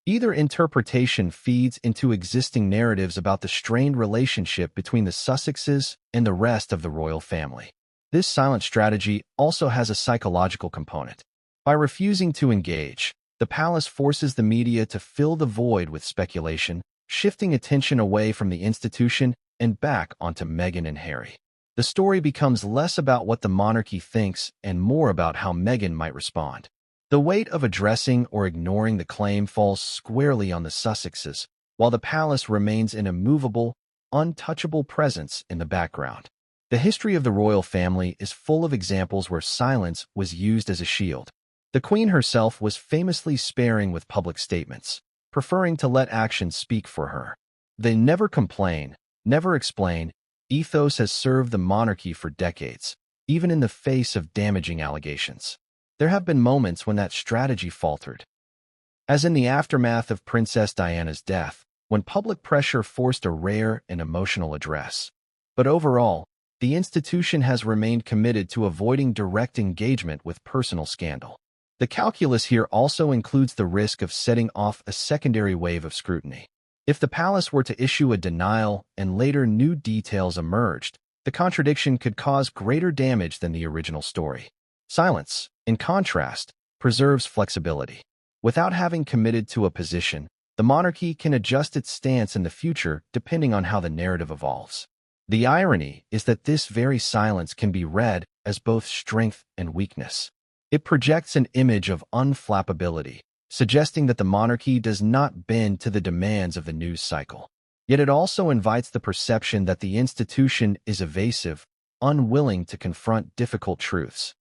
Either interpretation feeds into existing narratives about the strained relationship between the Sussexes and the rest of the royal family. This silent strategy also has a psychological component. By refusing to engage, the palace forces the media to fill the void with speculation, shifting attention away from the institution and back onto Meghan and Harry. The story becomes less about what the monarchy thinks and more about how Meghan might respond. The weight of addressing or ignoring the claim falls squarely on the Sussexes, while the palace remains an immovable, untouchable presence in the background. The history of the royal family is full of examples where silence was used as a shield. The Queen herself was famously sparing with public statements, preferring to let actions speak for her. The never complain, never explain ethos has served the monarchy for decades, even in the face of damaging allegations. There have been moments when that strategy faltered, as in the aftermath of Princess Diana's death, when public pressure forced a rare and emotional address. But overall, the institution has remained committed to avoiding direct engagement with personal scandal. The calculus here also includes the risk of setting off a secondary wave of scrutiny. If the palace were to issue a denial and later new details emerged, the contradiction could cause greater damage than the original story. Silence, in contrast, preserves flexibility. Without having committed to a position, the monarchy can adjust its stance in the future depending on how the narrative evolves. The irony is that this very silence can be read as both strength and weakness. It projects an image of unflappability, suggesting that the monarchy does not bend to the demands of the news cycle. Yet it also invites the perception that the institution is evasive, unwilling to confront difficult truths.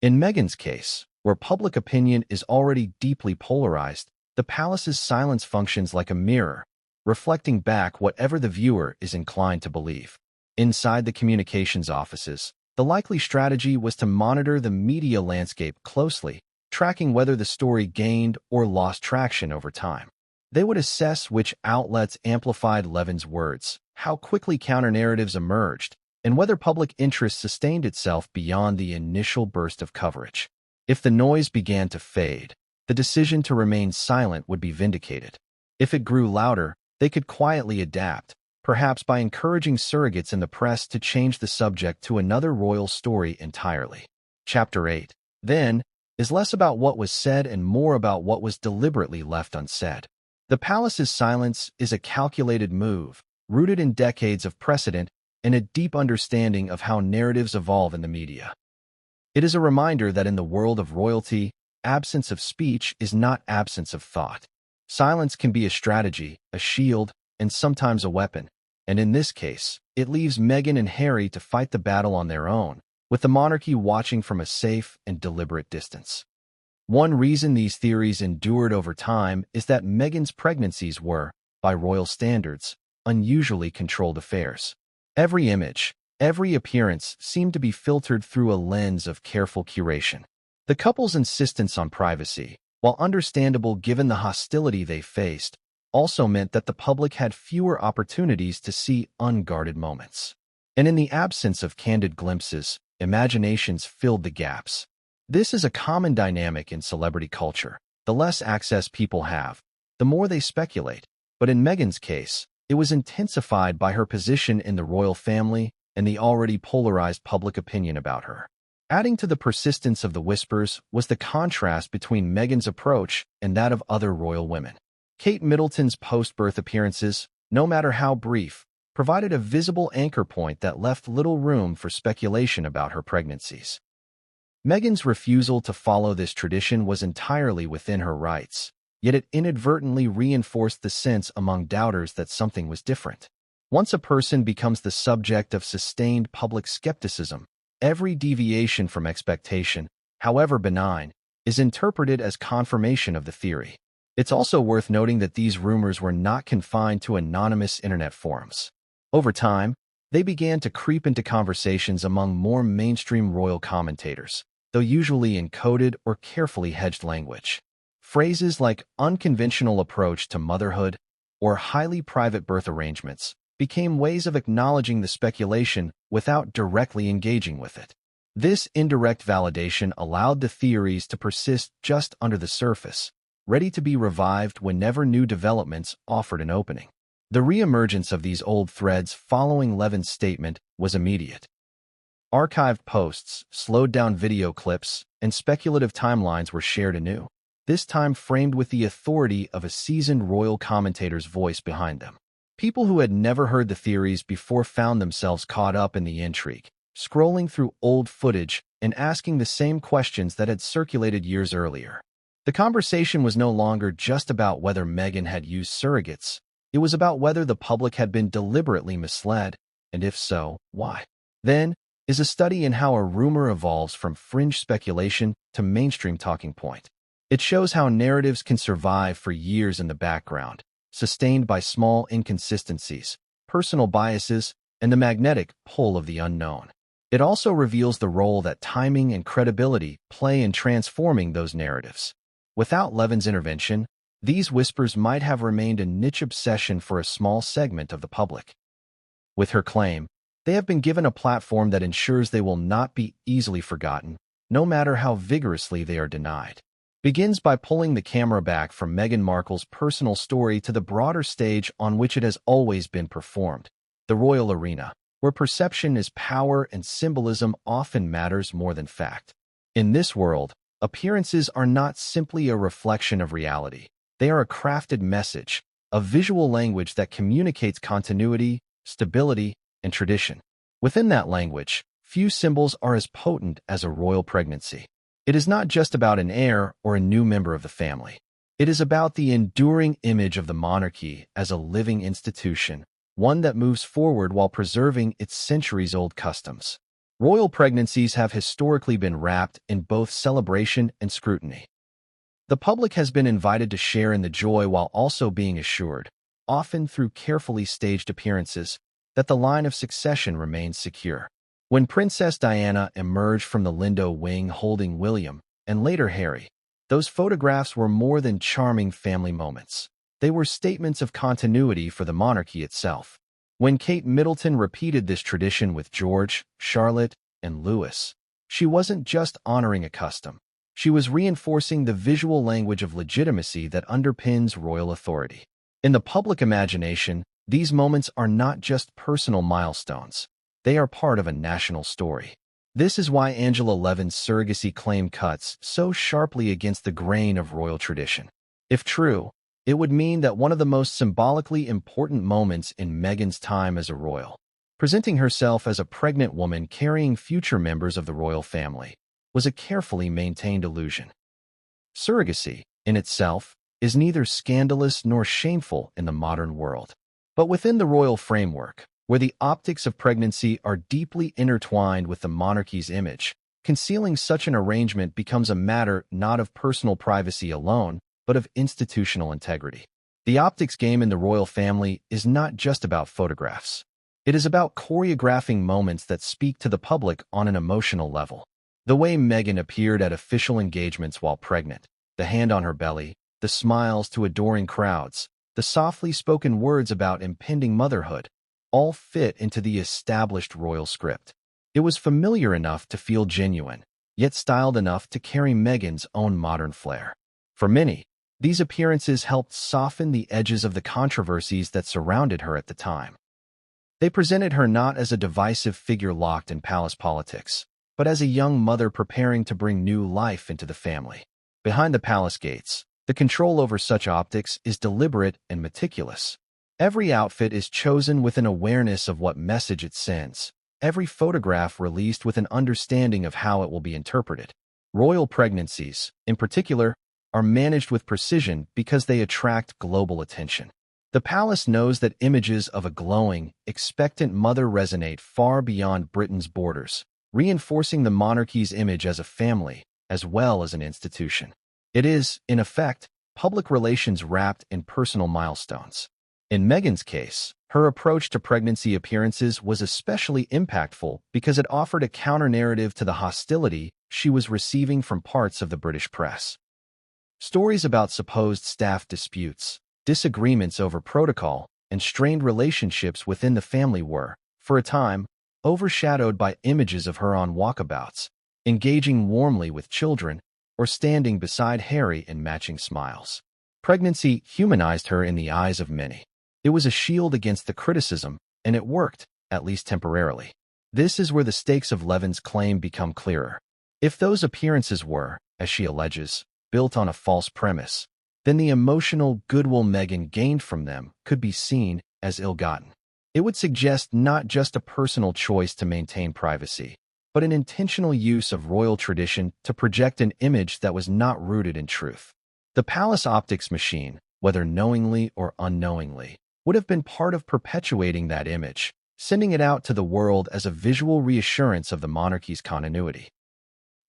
In Meghan's case, where public opinion is already deeply polarized, the palace's silence functions like a mirror, reflecting back whatever the viewer is inclined to believe. Inside the communications offices, the likely strategy was to monitor the media landscape closely, tracking whether the story gained or lost traction over time. They would assess which outlets amplified Levin's words, how quickly counter-narratives emerged, and whether public interest sustained itself beyond the initial burst of coverage. If the noise began to fade, the decision to remain silent would be vindicated. If it grew louder, they could quietly adapt, perhaps by encouraging surrogates in the press to change the subject to another royal story entirely. Chapter 8, then, is less about what was said and more about what was deliberately left unsaid. The palace's silence is a calculated move, rooted in decades of precedent and a deep understanding of how narratives evolve in the media. It is a reminder that in the world of royalty, absence of speech is not absence of thought. Silence can be a strategy, a shield, and sometimes a weapon, and in this case, it leaves Meghan and Harry to fight the battle on their own, with the monarchy watching from a safe and deliberate distance. One reason these theories endured over time is that Meghan's pregnancies were, by royal standards, unusually controlled affairs. Every image, every appearance seemed to be filtered through a lens of careful curation. The couple's insistence on privacy, while understandable given the hostility they faced, also meant that the public had fewer opportunities to see unguarded moments. And in the absence of candid glimpses, imaginations filled the gaps. This is a common dynamic in celebrity culture. The less access people have, the more they speculate. But in Meghan's case, it was intensified by her position in the royal family and the already polarized public opinion about her. Adding to the persistence of the whispers was the contrast between Meghan's approach and that of other royal women. Kate Middleton's post-birth appearances, no matter how brief, provided a visible anchor point that left little room for speculation about her pregnancies. Meghan's refusal to follow this tradition was entirely within her rights, yet it inadvertently reinforced the sense among doubters that something was different. Once a person becomes the subject of sustained public skepticism, every deviation from expectation, however benign, is interpreted as confirmation of the theory. It's also worth noting that these rumors were not confined to anonymous internet forums. Over time, they began to creep into conversations among more mainstream royal commentators, though usually in coded or carefully hedged language. Phrases like unconventional approach to motherhood or highly private birth arrangements became ways of acknowledging the speculation without directly engaging with it. This indirect validation allowed the theories to persist just under the surface, ready to be revived whenever new developments offered an opening. The reemergence of these old threads following Levin's statement was immediate. Archived posts, slowed-down video clips, and speculative timelines were shared anew, this time framed with the authority of a seasoned royal commentator's voice behind them. People who had never heard the theories before found themselves caught up in the intrigue, scrolling through old footage and asking the same questions that had circulated years earlier. The conversation was no longer just about whether Meghan had used surrogates. It was about whether the public had been deliberately misled, and if so, why. Then is a study in how a rumor evolves from fringe speculation to mainstream talking point. It shows how narratives can survive for years in the background, sustained by small inconsistencies, personal biases, and the magnetic pull of the unknown. It also reveals the role that timing and credibility play in transforming those narratives. Without Levin's intervention, these whispers might have remained a niche obsession for a small segment of the public. With her claim, they have been given a platform that ensures they will not be easily forgotten, no matter how vigorously they are denied. Begins by pulling the camera back from Meghan Markle's personal story to the broader stage on which it has always been performed, the royal arena, where perception is power and symbolism often matters more than fact. In this world, appearances are not simply a reflection of reality. They are a crafted message, a visual language that communicates continuity, stability, and tradition. Within that language, few symbols are as potent as a royal pregnancy. It is not just about an heir or a new member of the family. It is about the enduring image of the monarchy as a living institution, one that moves forward while preserving its centuries-old customs. Royal pregnancies have historically been wrapped in both celebration and scrutiny. The public has been invited to share in the joy while also being assured, often through carefully staged appearances, that the line of succession remains secure. When Princess Diana emerged from the Lindo wing holding William, and later Harry, those photographs were more than charming family moments. They were statements of continuity for the monarchy itself. When Kate Middleton repeated this tradition with George, Charlotte, and Louis, she wasn't just honoring a custom. She was reinforcing the visual language of legitimacy that underpins royal authority. In the public imagination, These moments are not just personal milestones. They are part of a national story. This is why Angela Levin's surrogacy claim cuts so sharply against the grain of royal tradition. If true, it would mean that one of the most symbolically important moments in Meghan's time as a royal, presenting herself as a pregnant woman carrying future members of the royal family, was a carefully maintained illusion. Surrogacy, in itself, is neither scandalous nor shameful in the modern world. But within the royal framework, where the optics of pregnancy are deeply intertwined with the monarchy's image, concealing such an arrangement becomes a matter not of personal privacy alone, but of institutional integrity. The optics game in the royal family is not just about photographs. It is about choreographing moments that speak to the public on an emotional level. The way Meghan appeared at official engagements while pregnant, the hand on her belly, the smiles to adoring crowds, the softly spoken words about impending motherhood, all fit into the established royal script. It was familiar enough to feel genuine, yet styled enough to carry Meghan's own modern flair. For many, these appearances helped soften the edges of the controversies that surrounded her at the time. They presented her not as a divisive figure locked in palace politics, but as a young mother preparing to bring new life into the family. Behind the palace gates, the control over such optics is deliberate and meticulous. Every outfit is chosen with an awareness of what message it sends, every photograph released with an understanding of how it will be interpreted. Royal pregnancies, in particular, are managed with precision because they attract global attention. The palace knows that images of a glowing, expectant mother resonate far beyond Britain's borders, reinforcing the monarchy's image as a family, as well as an institution. It is, in effect, public relations wrapped in personal milestones. In Meghan's case, her approach to pregnancy appearances was especially impactful because it offered a counter-narrative to the hostility she was receiving from parts of the British press. Stories about supposed staff disputes, disagreements over protocol, and strained relationships within the family were, for a time, overshadowed by images of her on walkabouts, engaging warmly with children, or standing beside Harry in matching smiles. Pregnancy humanized her in the eyes of many. It was a shield against the criticism, and it worked, at least temporarily. This is where the stakes of Levin's claim become clearer. If those appearances were, as she alleges, built on a false premise, then the emotional goodwill Meghan gained from them could be seen as ill-gotten. It would suggest not just a personal choice to maintain privacy, but an intentional use of royal tradition to project an image that was not rooted in truth. The palace optics machine, whether knowingly or unknowingly, would have been part of perpetuating that image, sending it out to the world as a visual reassurance of the monarchy's continuity.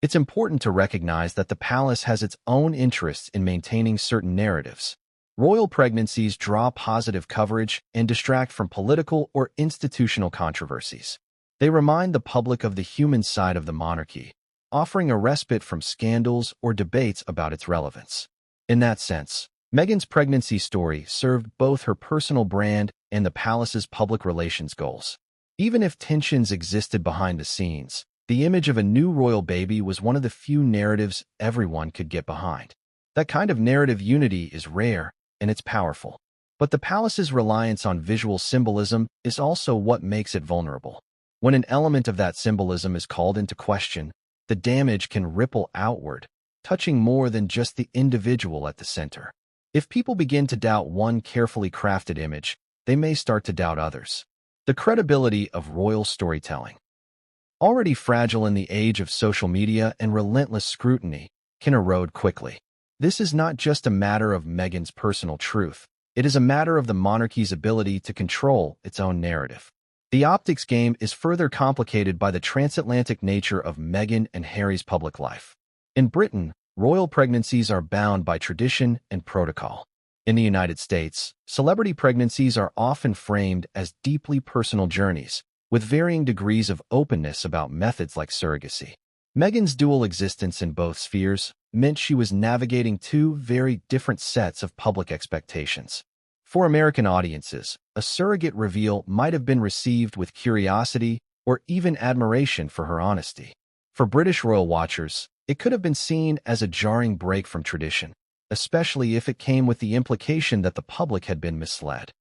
It's important to recognize that the palace has its own interests in maintaining certain narratives. Royal pregnancies draw positive coverage and distract from political or institutional controversies. They remind the public of the human side of the monarchy, offering a respite from scandals or debates about its relevance. In that sense, Meghan's pregnancy story served both her personal brand and the palace's public relations goals. Even if tensions existed behind the scenes, the image of a new royal baby was one of the few narratives everyone could get behind. That kind of narrative unity is rare, and it's powerful. But the palace's reliance on visual symbolism is also what makes it vulnerable. When an element of that symbolism is called into question, the damage can ripple outward, touching more than just the individual at the center. If people begin to doubt one carefully crafted image, they may start to doubt others. The credibility of royal storytelling, already fragile in the age of social media and relentless scrutiny, can erode quickly. This is not just a matter of Meghan's personal truth. It is a matter of the monarchy's ability to control its own narrative. The optics game is further complicated by the transatlantic nature of Meghan and Harry's public life. In Britain, royal pregnancies are bound by tradition and protocol. In the United States, celebrity pregnancies are often framed as deeply personal journeys, with varying degrees of openness about methods like surrogacy. Meghan's dual existence in both spheres meant she was navigating two very different sets of public expectations. For American audiences, a surrogate reveal might have been received with curiosity or even admiration for her honesty. For British royal watchers, it could have been seen as a jarring break from tradition, especially if it came with the implication that the public had been misled.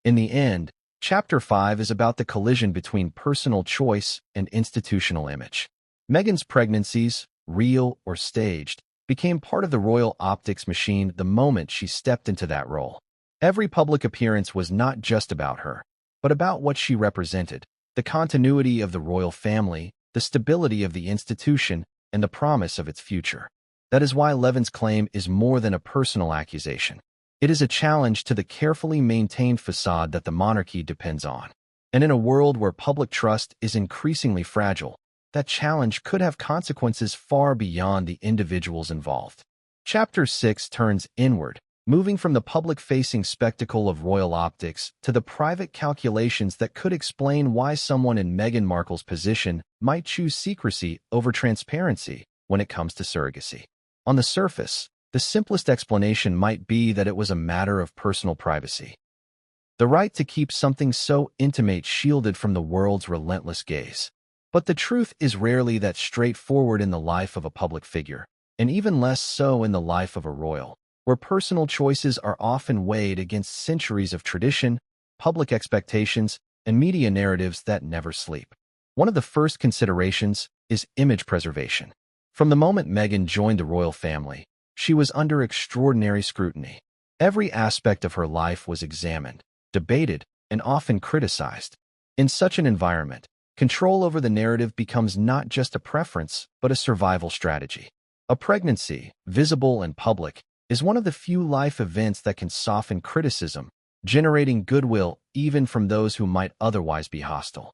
In the end, Chapter 5 is about the collision between personal choice and institutional image. Meghan's pregnancies, real or staged, became part of the royal optics machine the moment she stepped into that role. Every public appearance was not just about her, but about what she represented: the continuity of the royal family, the stability of the institution, and the promise of its future. That is why Levin's claim is more than a personal accusation. It is a challenge to the carefully maintained facade that the monarchy depends on. And in a world where public trust is increasingly fragile, that challenge could have consequences far beyond the individuals involved. Chapter 6 turns inward, moving from the public-facing spectacle of royal optics to the private calculations that could explain why someone in Meghan Markle's position might choose secrecy over transparency when it comes to surrogacy. On the surface, the simplest explanation might be that it was a matter of personal privacy. The right to keep something so intimate shielded from the world's relentless gaze. But the truth is rarely that straightforward in the life of a public figure, and even less so in the life of a royal, where personal choices are often weighed against centuries of tradition, public expectations, and media narratives that never sleep. One of the first considerations is image preservation. From the moment Meghan joined the royal family, she was under extraordinary scrutiny. Every aspect of her life was examined, debated, and often criticized. In such an environment, control over the narrative becomes not just a preference, but a survival strategy. A pregnancy, visible and public, is one of the few life events that can soften criticism, generating goodwill even from those who might otherwise be hostile.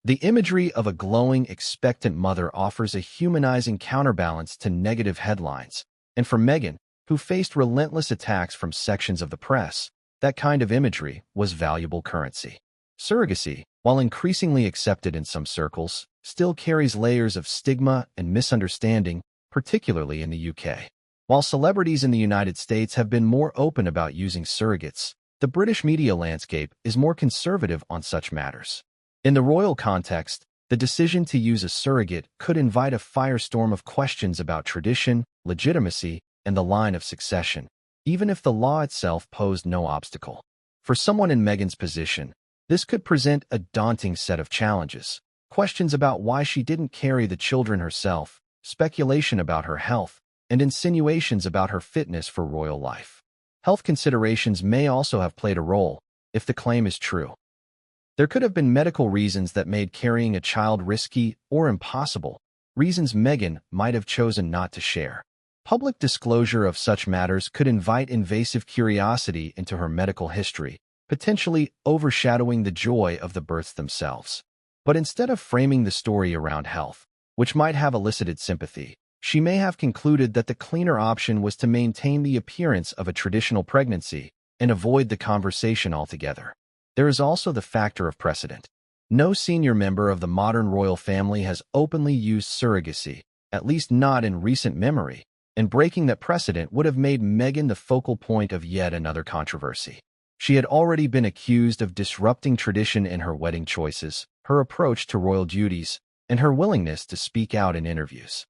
The imagery of a glowing, expectant mother offers a humanizing counterbalance to negative headlines. And for Meghan, who faced relentless attacks from sections of the press, that kind of imagery was valuable currency. Surrogacy, while increasingly accepted in some circles, still carries layers of stigma and misunderstanding, particularly in the UK. While celebrities in the United States have been more open about using surrogates, the British media landscape is more conservative on such matters. In the royal context, the decision to use a surrogate could invite a firestorm of questions about tradition, legitimacy, and the line of succession, even if the law itself posed no obstacle. For someone in Meghan's position, this could present a daunting set of challenges: questions about why she didn't carry the children herself, speculation about her health, and insinuations about her fitness for royal life. Health considerations may also have played a role, if the claim is true. There could have been medical reasons that made carrying a child risky or impossible, reasons Meghan might have chosen not to share. Public disclosure of such matters could invite invasive curiosity into her medical history, potentially overshadowing the joy of the births themselves. But instead of framing the story around health, which might have elicited sympathy, she may have concluded that the cleaner option was to maintain the appearance of a traditional pregnancy and avoid the conversation altogether. There is also the factor of precedent. No senior member of the modern royal family has openly used surrogacy, at least not in recent memory, and breaking that precedent would have made Meghan the focal point of yet another controversy. She had already been accused of disrupting tradition in her wedding choices, her approach to royal duties, and her willingness to speak out in interviews.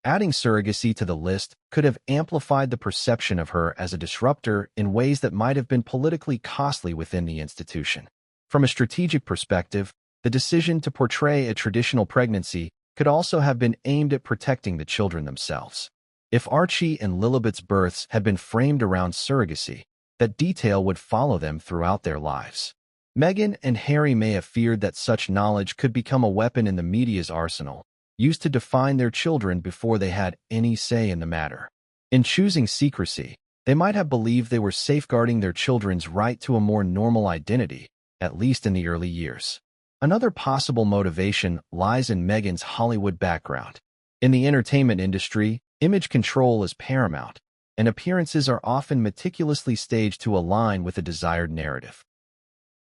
Adding surrogacy to the list could have amplified the perception of her as a disruptor in ways that might have been politically costly within the institution. From a strategic perspective, the decision to portray a traditional pregnancy could also have been aimed at protecting the children themselves. If Archie and Lilibet's births had been framed around surrogacy, that detail would follow them throughout their lives. Meghan and Harry may have feared that such knowledge could become a weapon in the media's arsenal, used to define their children before they had any say in the matter. In choosing secrecy, they might have believed they were safeguarding their children's right to a more normal identity, at least in the early years. Another possible motivation lies in Meghan's Hollywood background. In the entertainment industry, image control is paramount, and appearances are often meticulously staged to align with a desired narrative.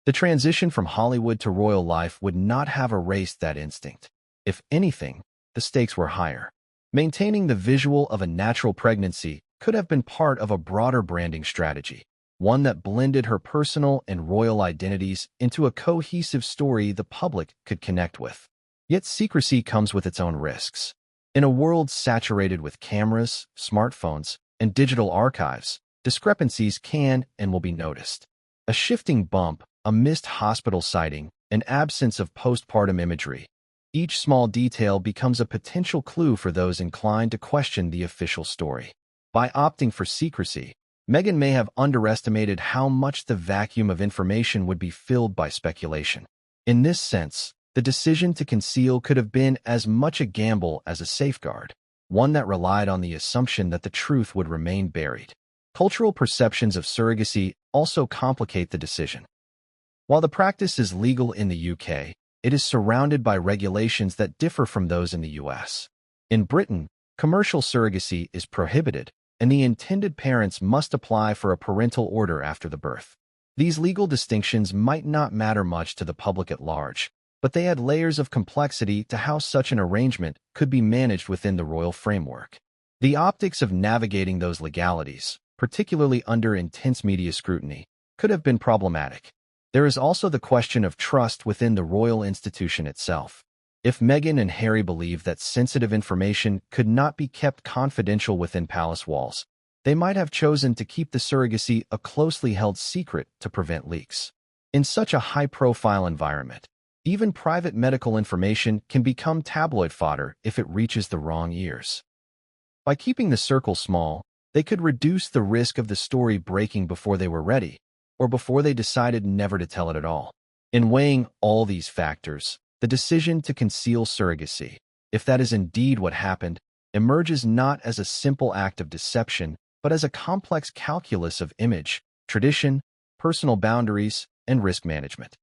The transition from Hollywood to royal life would not have erased that instinct. If anything, the stakes were higher. Maintaining the visual of a natural pregnancy could have been part of a broader branding strategy, one that blended her personal and royal identities into a cohesive story the public could connect with. Yet secrecy comes with its own risks. In a world saturated with cameras, smartphones, and digital archives, discrepancies can and will be noticed. A shifting bump, a missed hospital sighting, an absence of postpartum imagery. Each small detail becomes a potential clue for those inclined to question the official story. By opting for secrecy, Meghan may have underestimated how much the vacuum of information would be filled by speculation. In this sense, the decision to conceal could have been as much a gamble as a safeguard, one that relied on the assumption that the truth would remain buried. Cultural perceptions of surrogacy also complicate the decision. While the practice is legal in the UK, it is surrounded by regulations that differ from those in the US. In Britain, commercial surrogacy is prohibited, and the intended parents must apply for a parental order after the birth. These legal distinctions might not matter much to the public at large, but they add layers of complexity to how such an arrangement could be managed within the royal framework. The optics of navigating those legalities, particularly under intense media scrutiny, could have been problematic. There is also the question of trust within the royal institution itself. If Meghan and Harry believed that sensitive information could not be kept confidential within palace walls, they might have chosen to keep the surrogacy a closely held secret to prevent leaks. In such a high-profile environment, even private medical information can become tabloid fodder if it reaches the wrong ears. By keeping the circle small, they could reduce the risk of the story breaking before they were ready, or before they decided never to tell it at all. In weighing all these factors, the decision to conceal surrogacy, if that is indeed what happened, emerges not as a simple act of deception, but as a complex calculus of image, tradition, personal boundaries, and risk management.